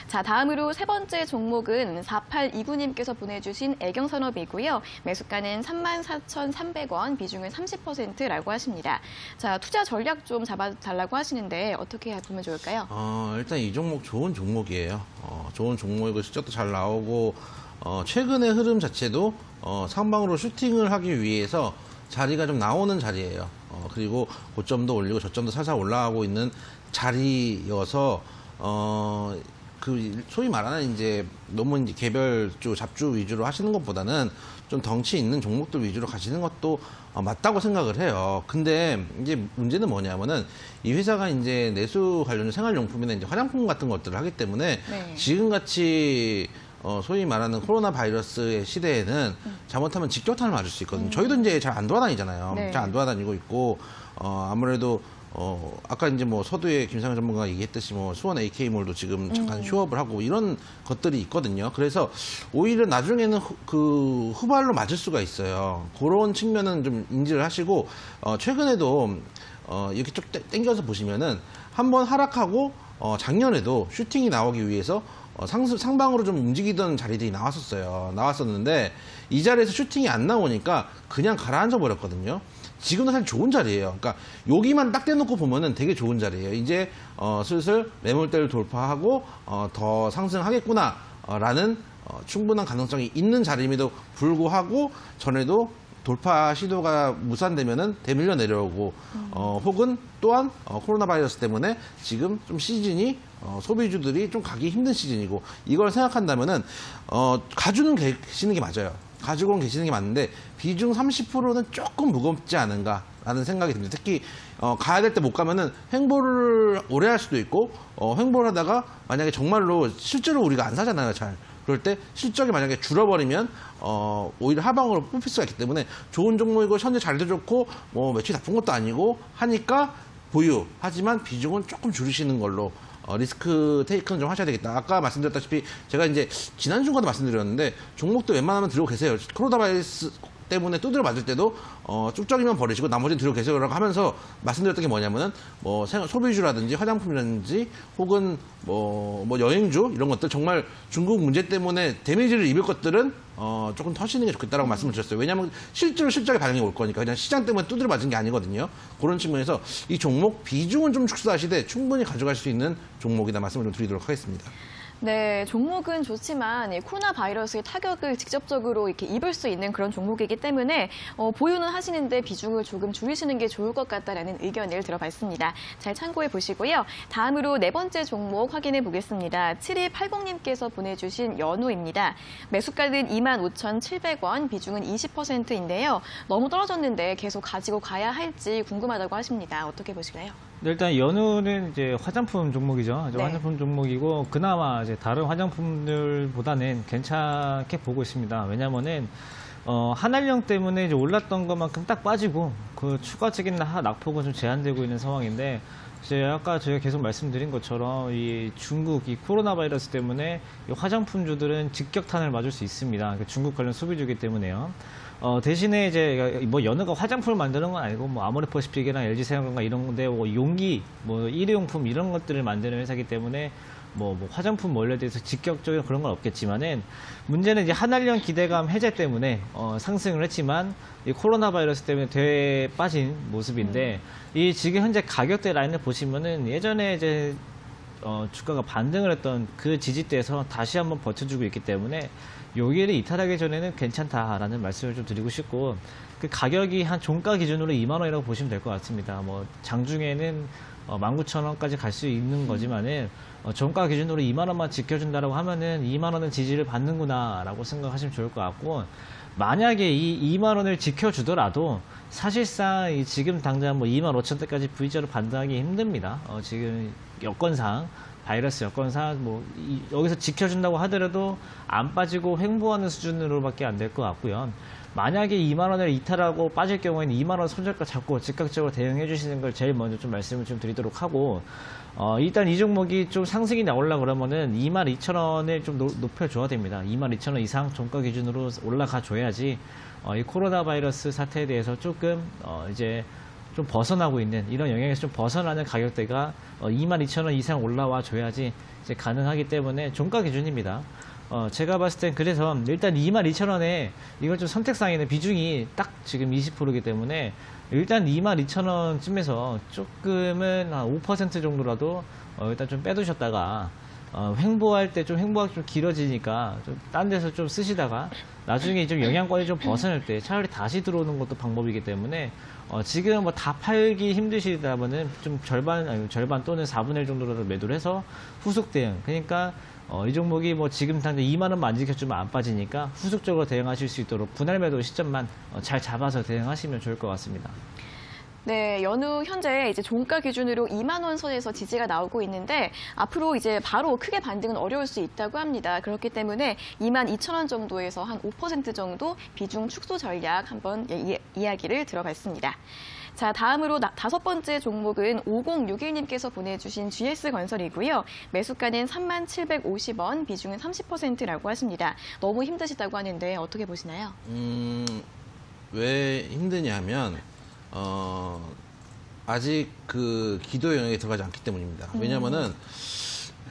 자, 다음으로 세 번째 종목은 4829님께서 보내주신 애경산업이고요. 매수가는 34,300원, 비중은 30%라고 하십니다. 자, 투자 전략 좀 잡아달라고 하시는데 어떻게 보면 좋을까요? 일단 이 종목 좋은 종목이에요. 좋은 종목이고 실적도 잘 나오고 최근의 흐름 자체도 상방으로 슈팅을 하기 위해서 자리가 좀 나오는 자리예요. 그리고 고점도 올리고 저점도 살살 올라가고 있는 자리여서 그 소위 말하는 이제 너무 이제 개별주 잡주 위주로 하시는 것보다는 좀 덩치 있는 종목들 위주로 가시는 것도 맞다고 생각을 해요. 근데 이제 문제는 뭐냐면은 이 회사가 이제 내수 관련 생활용품이나 이제 화장품 같은 것들을 하기 때문에 네. 지금같이 소위 말하는 코로나 바이러스의 시대에는 잘못하면 직격탄을 맞을 수 있거든요. 저희도 이제 잘 안 돌아다니잖아요. 네. 잘 안 돌아다니고 있고, 아무래도, 아까 이제 뭐 서두에 김상현 전문가가 얘기했듯이 뭐 수원 AK몰도 지금 잠깐 휴업을 하고 이런 것들이 있거든요. 그래서 오히려 나중에는 그 후발로 맞을 수가 있어요. 그런 측면은 좀 인지를 하시고, 최근에도, 이렇게 쭉 땡겨서 보시면은 한번 하락하고, 작년에도 슈팅이 나오기 위해서 상방으로 좀 움직이던 자리들이 나왔었는데 이 자리에서 슈팅이 안 나오니까 그냥 가라앉아 버렸거든요. 지금도 사실 좋은 자리예요. 그러니까 여기만 딱 떼놓고 보면은 되게 좋은 자리예요. 이제 슬슬 매물대를 돌파하고 더 상승하겠구나 라는 충분한 가능성이 있는 자리임에도 불구하고 전에도 돌파 시도가 무산되면은 되밀려 내려오고 혹은 또한 코로나 바이러스 때문에 지금 좀 시즌이 소비주들이 좀 가기 힘든 시즌이고 이걸 생각한다면은 가지고는 계시는 게 맞아요. 가지고는 계시는 게 맞는데 비중 30%는 조금 무겁지 않은가라는 생각이 듭니다. 특히 가야 될 때 못 가면은 횡보를 오래 할 수도 있고 횡보를 하다가 만약에 정말로 실제로 우리가 안 사잖아요, 잘. 그럴 때 실적이 만약에 줄어버리면 오히려 하방으로 뽑힐 수가 있기 때문에 좋은 종목이고 현재 잘도 좋고 뭐 매출이 나쁜 것도 아니고 하니까 보유. 하지만 비중은 조금 줄이시는 걸로 리스크 테이크는 좀 하셔야 되겠다. 아까 말씀드렸다시피 제가 이제 지난 주간도 말씀드렸는데 종목도 웬만하면 들고 계세요. 코로나 바이러스 때문에 두드려 맞을 때도 쭉적이면 버리시고 나머지는 들고 계세요라고 하면서 말씀드렸던 게 뭐냐면은 뭐 소비주라든지 화장품이라든지 혹은 뭐 여행주 이런 것들 정말 중국 문제 때문에 데미지를 입을 것들은 조금 터시는 게 좋겠다라고 말씀을 드렸어요. 왜냐하면 실제로 실적의 반응이 올 거니까 그냥 시장 때문에 두드려 맞은 게 아니거든요. 그런 측면에서 이 종목 비중은 좀 축소하시되 충분히 가져갈 수 있는 종목이다 말씀을 좀 드리도록 하겠습니다. 네, 종목은 좋지만 이 코로나 바이러스의 타격을 직접적으로 이렇게 입을 수 있는 그런 종목이기 때문에 보유는 하시는데 비중을 조금 줄이시는 게 좋을 것 같다라는 의견을 들어봤습니다. 잘 참고해 보시고요. 다음으로 네 번째 종목 확인해 보겠습니다. 7180님께서 보내주신 연우입니다. 매수가는 25,700원, 비중은 20%인데요. 너무 떨어졌는데 계속 가지고 가야 할지 궁금하다고 하십니다. 어떻게 보실까요? 일단 연우는 이제 화장품 종목이죠. 네. 화장품 종목이고 그나마 이제 다른 화장품들보다는 괜찮게 보고 있습니다. 왜냐면은 한알령 때문에 이제 올랐던 것만큼 딱 빠지고 그 추가적인 낙폭은 좀 제한되고 있는 상황인데 이제 아까 저희가 계속 말씀드린 것처럼 이 중국 이 코로나 바이러스 때문에 이 화장품주들은 직격탄을 맞을 수 있습니다. 중국 관련 소비주기 때문에요. 대신에 이제 뭐 연우가 화장품을 만드는 건 아니고 뭐 아모레퍼시픽이나 LG생활건강 이런 건데 뭐 용기, 뭐 일회용품 이런 것들을 만드는 회사이기 때문에 뭐 화장품 원료에 대해서 직격적인 그런 건 없겠지만은 문제는 이제 한알령 기대감 해제 때문에 상승을 했지만 이 코로나 바이러스 때문에 되에 빠진 모습인데 이 지금 현재 가격대 라인을 보시면은 예전에 이제 주가가 반등을 했던 그 지지대에서 다시 한번 버텨주고 있기 때문에 여기를 이탈하기 전에는 괜찮다라는 말씀을 좀 드리고 싶고 그 가격이 한 종가 기준으로 2만 원이라고 보시면 될 것 같습니다. 뭐 장중에는 19,000원까지 갈 수 있는 거지만은 종가 기준으로 2만 원만 지켜준다라고 하면은 2만 원은 지지를 받는구나라고 생각하시면 좋을 것 같고 만약에 이 2만 원을 지켜주더라도 사실상 지금 당장 뭐 2만 5천대까지 V자로 반등하기 힘듭니다. 지금 여건상 바이러스 여건상 뭐 여기서 지켜준다고 하더라도 안 빠지고 횡보하는 수준으로밖에 안 될 것 같고요. 만약에 2만 원을 이탈하고 빠질 경우에는 2만 원 손절가 잡고 즉각적으로 대응해 주시는 걸 제일 먼저 좀 말씀을 좀 드리도록 하고 일단 이 종목이 좀 상승이 나오려 그러면은 22,000원을 좀 높여줘야 됩니다. 22,000원 이상 종가 기준으로 올라가 줘야지 이 코로나 바이러스 사태에 대해서 조금 이제 좀 벗어나고 있는 이런 영향에서 좀 벗어나는 가격대가 22,000원 이상 올라와 줘야지 이제 가능하기 때문에 종가 기준입니다. 제가 봤을 땐 그래서 일단 22,000원에 이걸 좀 선택상에는 비중이 딱 지금 20%이기 때문에 일단 22,000원쯤에서 조금은 한 5% 정도라도 일단 좀 빼두셨다가 횡보할 때 좀 횡보하기 좀 길어지니까 좀 딴 데서 좀 쓰시다가 나중에 좀 영향권이 좀 벗어날 때 차라리 다시 들어오는 것도 방법이기 때문에 지금 뭐 다 팔기 힘드시다면은 좀 절반 또는 4분의 1 정도라도 매도를 해서 후속 대응. 그러니까 이 종목이 뭐 지금 당장 2만 원만 안 지켜주면 안 빠지니까 후속적으로 대응하실 수 있도록 분할 매도 시점만 잘 잡아서 대응하시면 좋을 것 같습니다. 네, 연우 현재 이제 종가 기준으로 2만 원 선에서 지지가 나오고 있는데 앞으로 이제 바로 크게 반등은 어려울 수 있다고 합니다. 그렇기 때문에 22,000원 정도에서 한 5% 정도 비중 축소 전략 한번 이야기를 들어봤습니다. 자, 다음으로 5번째 종목은 5061님께서 보내주신 GS건설이고요. 매수가는 3750원, 비중은 30%라고 하십니다. 너무 힘드시다고 하는데 어떻게 보시나요? 왜 힘드냐면 아직 그 기도 영역에 들어가지 않기 때문입니다. 왜냐면은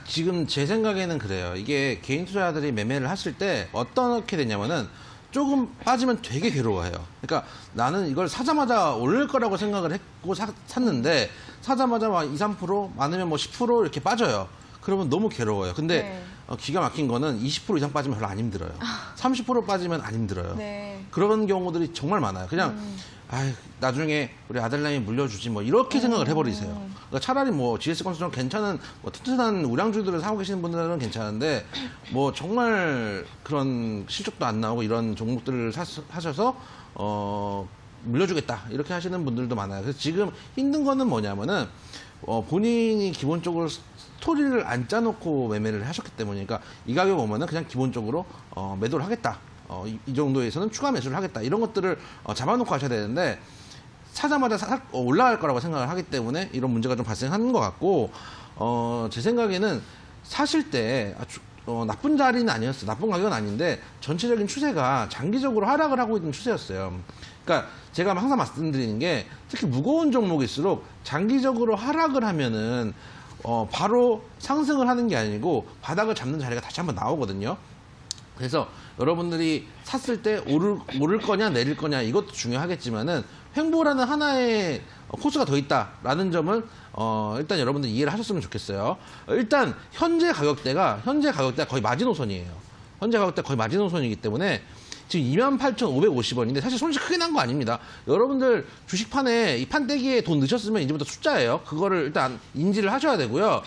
지금 제 생각에는 그래요. 이게 개인 투자자들이 매매를 하실 때 어떻게 되냐면은 조금 빠지면 되게 괴로워해요. 그러니까 나는 이걸 사자마자 오를 거라고 생각을 했고 샀는데 사자마자 막 2, 3% 많으면 뭐 10% 이렇게 빠져요. 그러면 너무 괴로워요. 근데 네. 기가 막힌 거는 20% 이상 빠지면 별로 안 힘들어요. 30% 빠지면 안 힘들어요. 네. 그런 경우들이 정말 많아요. 그냥 나중에 우리 아들내미 물려주지 뭐 이렇게 생각을 해버리세요. 그러니까 차라리 뭐 GS건설처럼 괜찮은 뭐 튼튼한 우량주들을 사고 계시는 분들은 괜찮은데 뭐 정말 그런 실적도 안 나오고 이런 종목들을 사셔서 물려주겠다 이렇게 하시는 분들도 많아요. 그래서 지금 힘든 거는 뭐냐면은 본인이 기본적으로 스토리를 안 짜놓고 매매를 하셨기 때문에 그러니까 이 가격 오면은 그냥 기본적으로 매도를 하겠다. 이 정도에서는 추가 매수를 하겠다. 이런 것들을 잡아놓고 하셔야 되는데 사자마자 올라갈 거라고 생각을 하기 때문에 이런 문제가 좀 발생하는 것 같고 제 생각에는 사실 때 나쁜 자리는 아니었어요. 나쁜 가격은 아닌데 전체적인 추세가 장기적으로 하락을 하고 있는 추세였어요. 그러니까 제가 항상 말씀드리는 게 특히 무거운 종목일수록 장기적으로 하락을 하면은 바로 상승을 하는 게 아니고 바닥을 잡는 자리가 다시 한번 나오거든요. 그래서 여러분들이 샀을 때 오를 거냐 내릴 거냐 이것도 중요하겠지만은 횡보라는 하나의 코스가 더 있다라는 점을 일단 여러분들 이해를 하셨으면 좋겠어요. 일단 현재 가격대가 거의 마지노선이에요. 현재 가격대 거의 마지노선이기 때문에 지금 28,550원인데 사실 손실 크게 난 거 아닙니다. 여러분들 주식판에 이 판때기에 돈 넣으셨으면 이제부터 숫자예요. 그거를 일단 인지를 하셔야 되고요.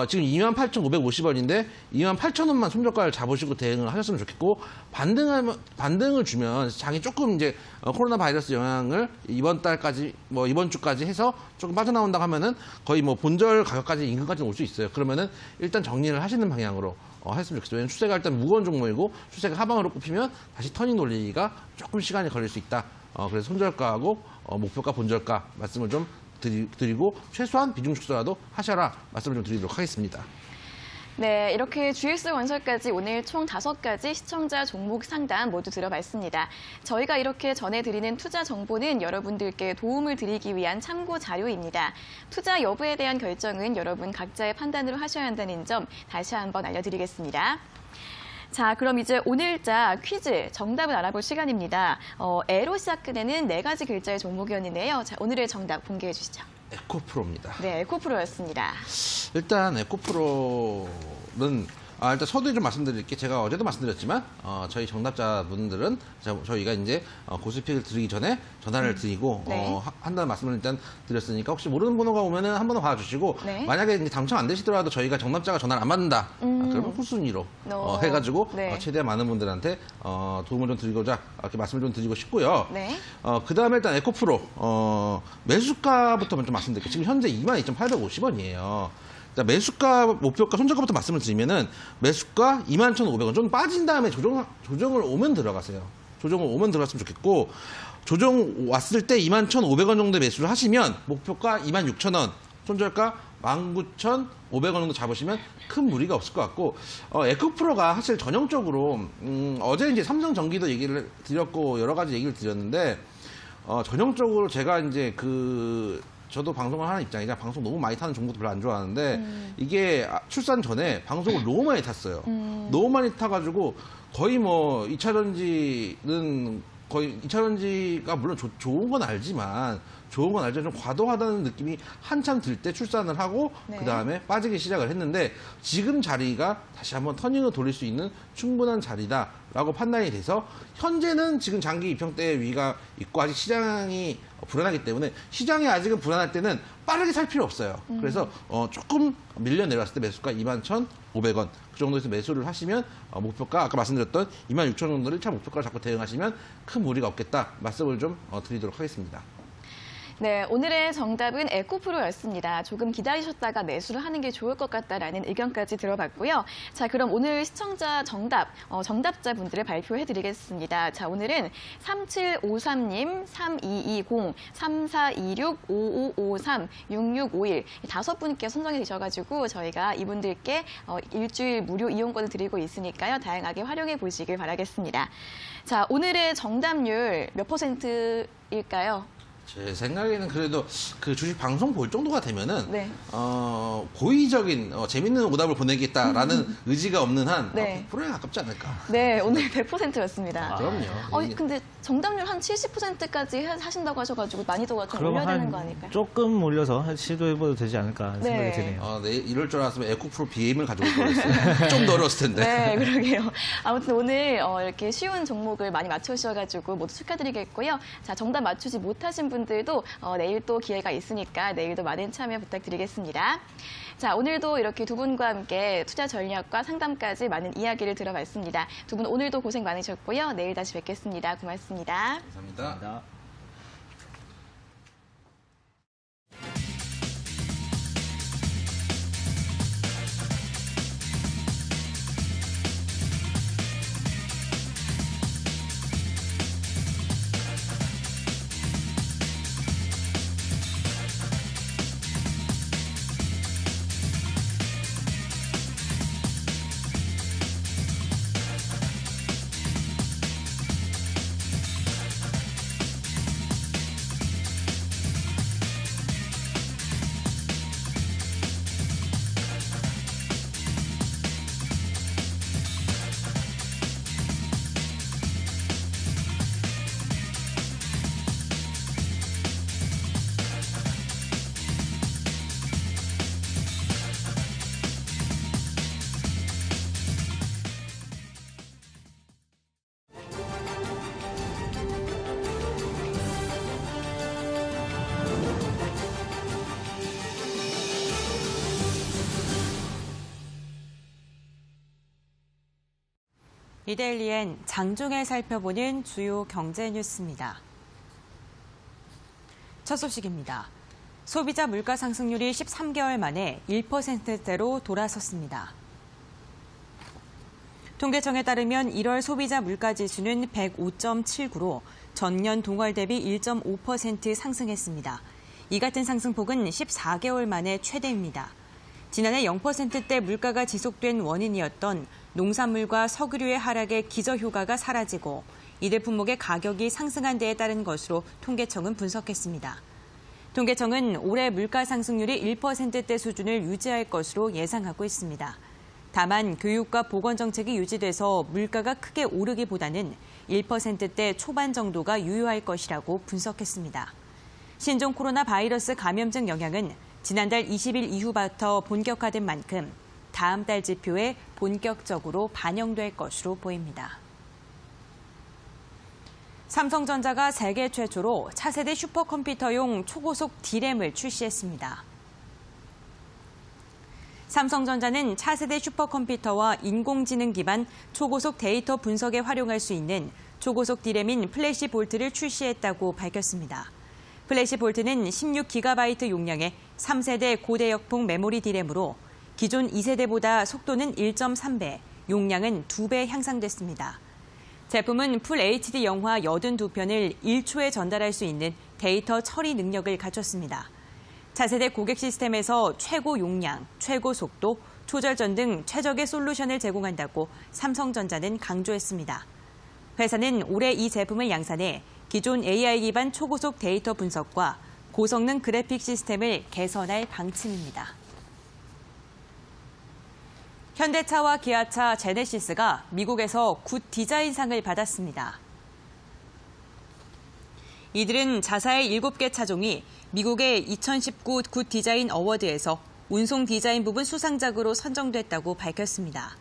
지금 28,550원인데 28,000원만 손절가를 잡으시고 대응을 하셨으면 좋겠고 반등을 주면 장이 조금 이제 코로나 바이러스 영향을 이번 달까지 뭐 이번 주까지 해서 조금 빠져나온다고 하면은 거의 뭐 본절 가격까지 임금까지는 올 수 있어요. 그러면은 일단 정리를 하시는 방향으로 했으면 좋겠어요. 왜냐면 추세가 일단 무거운 종목이고 추세가 하방으로 꼽히면 다시 터닝 돌리기가 조금 시간이 걸릴 수 있다. 그래서 손절가하고 목표가 본절가 말씀을 좀 드리고 최소한 비중 축소라도 하셔라 말씀을 좀 드리도록 하겠습니다. 네, 이렇게 GS 건설까지 오늘 총 5가지 시청자 종목 상담 모두 들어봤습니다. 저희가 이렇게 전해드리는 투자 정보는 여러분들께 도움을 드리기 위한 참고 자료입니다. 투자 여부에 대한 결정은 여러분 각자의 판단으로 하셔야 한다는 점 다시 한번 알려드리겠습니다. 자, 그럼 이제 오늘자 퀴즈 정답을 알아볼 시간입니다. 에로 시작되는 4가지 글자의 종목이었는데요. 자, 오늘의 정답 공개해 주시죠. 에코프로입니다. 네, 에코프로였습니다. 일단 에코프로는 일단 서두에 좀 말씀드릴게. 제가 어제도 말씀드렸지만 저희 정답자분들은 저희가 이제 고스픽을 드리기 전에 전화를 드리고 네. 한다는 말씀을 일단 드렸으니까 혹시 모르는 번호가 오면은 한 번 더 봐주시고 네. 만약에 이제 당첨 안 되시더라도 저희가 정답자가 전화를 안 받는다. 그러면 후순위로 해가지고 네. 최대한 많은 분들한테 도움을 좀 드리고자 이렇게 말씀을 좀 드리고 싶고요. 네. 그 다음에 일단 에코프로 매수가부터 좀 말씀드릴게요. 지금 현재 22,850원이에요. 매수가, 목표가, 손절가부터 말씀을 드리면은 매수가 21,500원 좀 빠진 다음에 조정을 오면 들어가세요. 조정을 오면 들어갔으면 좋겠고 조정 왔을 때 21,500원 정도 매수를 하시면 목표가 26,000원, 손절가 19,500원 정도 잡으시면 큰 무리가 없을 것 같고 에코프로가 사실 전형적으로 어제 이제 삼성전기도 얘기를 드렸고 여러 가지 얘기를 드렸는데 전형적으로 제가 이제 저도 방송을 하는 입장이라 방송 너무 많이 타는 종목도 별로 안 좋아하는데 이게 출산 전에 방송을 너무 많이 탔어요. 너무 많이 타가지고 거의 뭐 2차전지는 거의 2차전지가 물론 좋은 건 알지만 좀 과도하다는 느낌이 한참 들 때 출산을 하고 네. 그 다음에 빠지기 시작을 했는데 지금 자리가 다시 한번 터닝을 돌릴 수 있는 충분한 자리다라고 판단이 돼서 현재는 지금 장기 입형대의 위기가 있고 아직 시장이 불안하기 때문에 시장이 아직은 불안할 때는 빠르게 살 필요 없어요. 그래서 조금 밀려 내려왔을 때 매수가 21,500원 그 정도에서 매수를 하시면 목표가 아까 말씀드렸던 26,000원 정도를 1차 목표가를 잡고 대응하시면 큰 무리가 없겠다 말씀을 좀 드리도록 하겠습니다. 네, 오늘의 정답은 에코프로였습니다. 조금 기다리셨다가 매수를 하는 게 좋을 것 같다라는 의견까지 들어봤고요. 자, 그럼 오늘 시청자 정답자분들을 발표해드리겠습니다. 자, 오늘은 3753님, 3220, 3426, 5553, 6651 5분께 선정이 되셔가지고 저희가 이분들께 일주일 무료 이용권을 드리고 있으니까요. 다양하게 활용해 보시길 바라겠습니다. 자, 오늘의 정답률 몇 %일까요? 제 생각에는 그래도 그 주식 방송 볼 정도가 되면은 네. 고의적인 재밌는 오답을 보내겠다라는 의지가 없는 한 네. 100%에 가깝지 않을까. 네, 오늘 100%였습니다. 그럼요. 근데 정답률 한 70%까지 하신다고 하셔가지고 난이도가 좀 그럼 올려야 되는 거 한 아닐까요? 조금 올려서 시도해봐도 되지 않을까 하는 네. 생각이 드네요. 이럴 줄 알았으면 에코프로 BM을 가지고 올 거였어요. 좀 더 어려웠을 텐데. 네, 그러게요. 아무튼 오늘 이렇게 쉬운 종목을 많이 맞추셔가지고 모두 축하드리겠고요. 자, 정답 맞추지 못하신 분들도 내일 또 기회가 있으니까 내일도 많은 참여 부탁드리겠습니다. 자, 오늘도 이렇게 두 분과 함께 투자 전략과 상담까지 많은 이야기를 들어봤습니다. 두 분 오늘도 고생 많으셨고요. 내일 다시 뵙겠습니다. 고맙습니다. 감사합니다. 감사합니다. 이데일리엔 장중에 살펴보는 주요 경제 뉴스입니다. 첫 소식입니다. 소비자 물가 상승률이 13개월 만에 1%대로 돌아섰습니다. 통계청에 따르면 1월 소비자 물가 지수는 105.79로 전년 동월 대비 1.5% 상승했습니다. 이 같은 상승폭은 14개월 만에 최대입니다. 지난해 0%대 물가가 지속된 원인이었던 농산물과 석유류의 하락의 기저효과가 사라지고 이들 품목의 가격이 상승한 데에 따른 것으로 통계청은 분석했습니다. 통계청은 올해 물가 상승률이 1%대 수준을 유지할 것으로 예상하고 있습니다. 다만 교육과 보건 정책이 유지돼서 물가가 크게 오르기보다는 1%대 초반 정도가 유효할 것이라고 분석했습니다. 신종 코로나 바이러스 감염증 영향은 지난달 20일 이후부터 본격화된 만큼 다음 달 지표에 본격적으로 반영될 것으로 보입니다. 삼성전자가 세계 최초로 차세대 슈퍼컴퓨터용 초고속 D램을 출시했습니다. 삼성전자는 차세대 슈퍼컴퓨터와 인공지능 기반 초고속 데이터 분석에 활용할 수 있는 초고속 D램인 플래시볼트를 출시했다고 밝혔습니다. 플래시볼트는 16GB 용량의 3세대 고대역폭 메모리 D램으로 기존 2세대보다 속도는 1.3배, 용량은 2배 향상됐습니다. 제품은 풀 HD 영화 82편을 1초에 전달할 수 있는 데이터 처리 능력을 갖췄습니다. 차세대 고객 시스템에서 최고 용량, 최고 속도, 초절전 등 최적의 솔루션을 제공한다고 삼성전자는 강조했습니다. 회사는 올해 이 제품을 양산해 기존 AI 기반 초고속 데이터 분석과 고성능 그래픽 시스템을 개선할 방침입니다. 현대차와 기아차, 제네시스가 미국에서 굿 디자인상을 받았습니다. 이들은 자사의 7개 차종이 미국의 2019 굿 디자인 어워드에서 운송 디자인 부분 수상작으로 선정됐다고 밝혔습니다.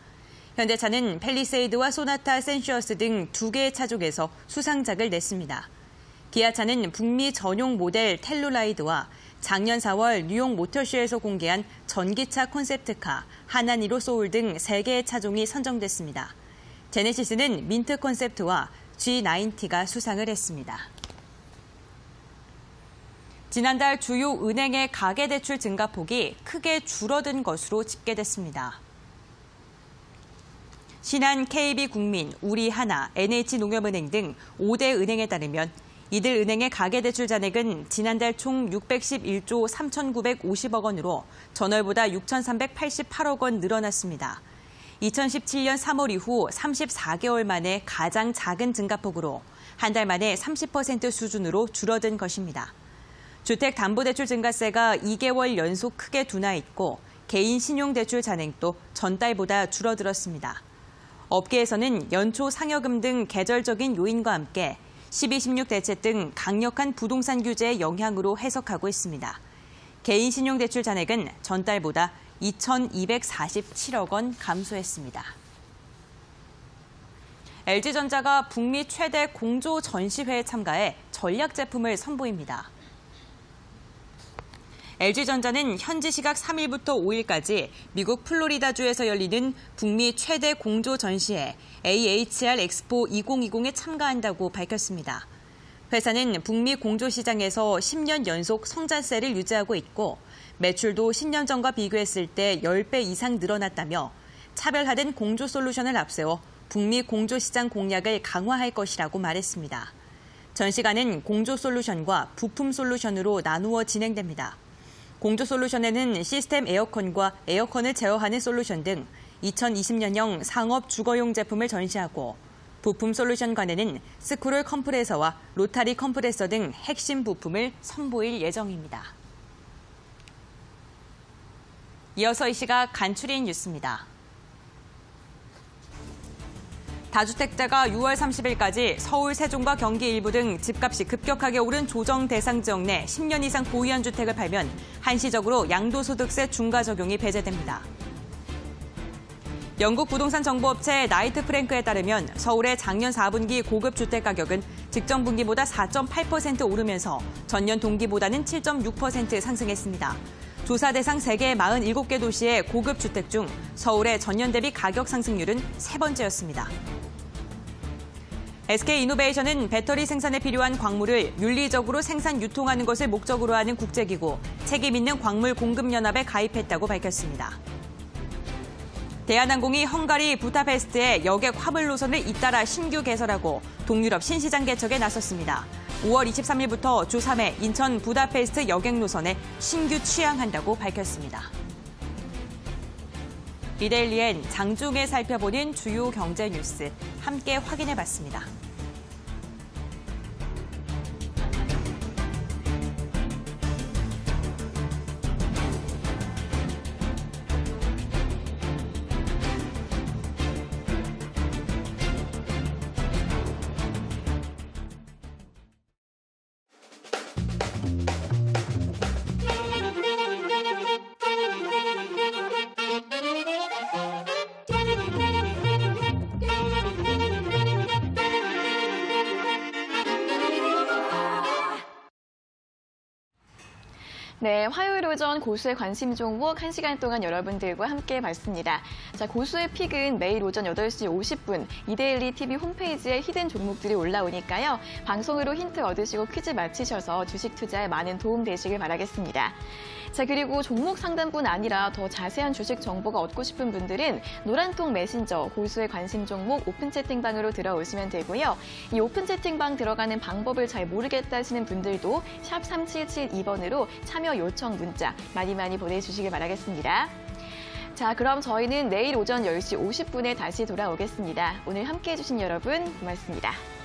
현대차는 팰리세이드와 소나타 센슈어스 등 2개의 차종에서 수상작을 냈습니다. 기아차는 북미 전용 모델 텔루라이드와 작년 4월 뉴욕 모터쇼에서 공개한 전기차 콘셉트카 하나니로 소울 등 3개의 차종이 선정됐습니다. 제네시스는 민트 콘셉트와 G90가 수상을 했습니다. 지난달 주요 은행의 가계대출 증가폭이 크게 줄어든 것으로 집계됐습니다. 신한, KB국민, 우리하나, NH농협은행 등 5대 은행에 따르면 이들 은행의 가계대출 잔액은 지난달 총 611조 3,950억 원으로 전월보다 6,388억 원 늘어났습니다. 2017년 3월 이후 34개월 만에 가장 작은 증가폭으로 한 달 만에 30% 수준으로 줄어든 것입니다. 주택담보대출 증가세가 2개월 연속 크게 둔화했고 개인 신용대출 잔액도 전달보다 줄어들었습니다. 업계에서는 연초 상여금 등 계절적인 요인과 함께 12.16 대책 등 강력한 부동산 규제의 영향으로 해석하고 있습니다. 개인 신용대출 잔액은 전달보다 2,247억 원 감소했습니다. LG전자가 북미 최대 공조 전시회에 참가해 전략 제품을 선보입니다. LG전자는 현지 시각 3일부터 5일까지 미국 플로리다주에서 열리는 북미 최대 공조 전시회 AHR 엑스포 2020에 참가한다고 밝혔습니다. 회사는 북미 공조 시장에서 10년 연속 성장세를 유지하고 있고 매출도 10년 전과 비교했을 때 10배 이상 늘어났다며 차별화된 공조 솔루션을 앞세워 북미 공조 시장 공략을 강화할 것이라고 말했습니다. 전시관은 공조 솔루션과 부품 솔루션으로 나누어 진행됩니다. 공조 솔루션에는 시스템 에어컨과 에어컨을 제어하는 솔루션 등 2020년형 상업 주거용 제품을 전시하고 부품 솔루션관에는 스크롤 컴프레서와 로타리 컴프레서 등 핵심 부품을 선보일 예정입니다. 이어서 이 시각 간추린 뉴스입니다. 다주택자가 6월 30일까지 서울, 세종과 경기 일부 등 집값이 급격하게 오른 조정 대상 지역 내 10년 이상 보유한 주택을 팔면 한시적으로 양도소득세 중과 적용이 배제됩니다. 영국 부동산 정보업체 나이트 프랭크에 따르면 서울의 작년 4분기 고급 주택 가격은 직전 분기보다 4.8% 오르면서 전년 동기보다는 7.6% 상승했습니다. 조사 대상 세계 47개 도시의 고급 주택 중 서울의 전년 대비 가격 상승률은 세 번째였습니다. SK이노베이션은 배터리 생산에 필요한 광물을 윤리적으로 생산 유통하는 것을 목적으로 하는 국제기구 책임있는 광물 공급연합에 가입했다고 밝혔습니다. 대한항공이 헝가리 부다페스트의 여객 화물 노선을 잇따라 신규 개설하고 동유럽 신시장 개척에 나섰습니다. 5월 23일부터 주 3회 인천 부다페스트 여객 노선에 신규 취항한다고 밝혔습니다. 이데일리엔 장중에 살펴보는 주요 경제 뉴스 함께 확인해봤습니다. 네, 화요일 오전 고수의 관심 종목 1시간 동안 여러분들과 함께 봤습니다. 자, 고수의 픽은 매일 오전 8시 50분 이데일리 TV 홈페이지에 히든 종목들이 올라오니까요. 방송으로 힌트 얻으시고 퀴즈 맞히셔서 주식 투자에 많은 도움 되시길 바라겠습니다. 자, 그리고 종목 상담뿐 아니라 더 자세한 주식 정보가 얻고 싶은 분들은 노란통 메신저 고수의 관심 종목 오픈 채팅방으로 들어오시면 되고요. 이 오픈 채팅방 들어가는 방법을 잘 모르겠다 하시는 분들도 샵 3772번으로 참여 요청 문자 많이 보내주시길 바라겠습니다. 자, 그럼 저희는 내일 오전 10시 50분에 다시 돌아오겠습니다. 오늘 함께해 주신 여러분 고맙습니다.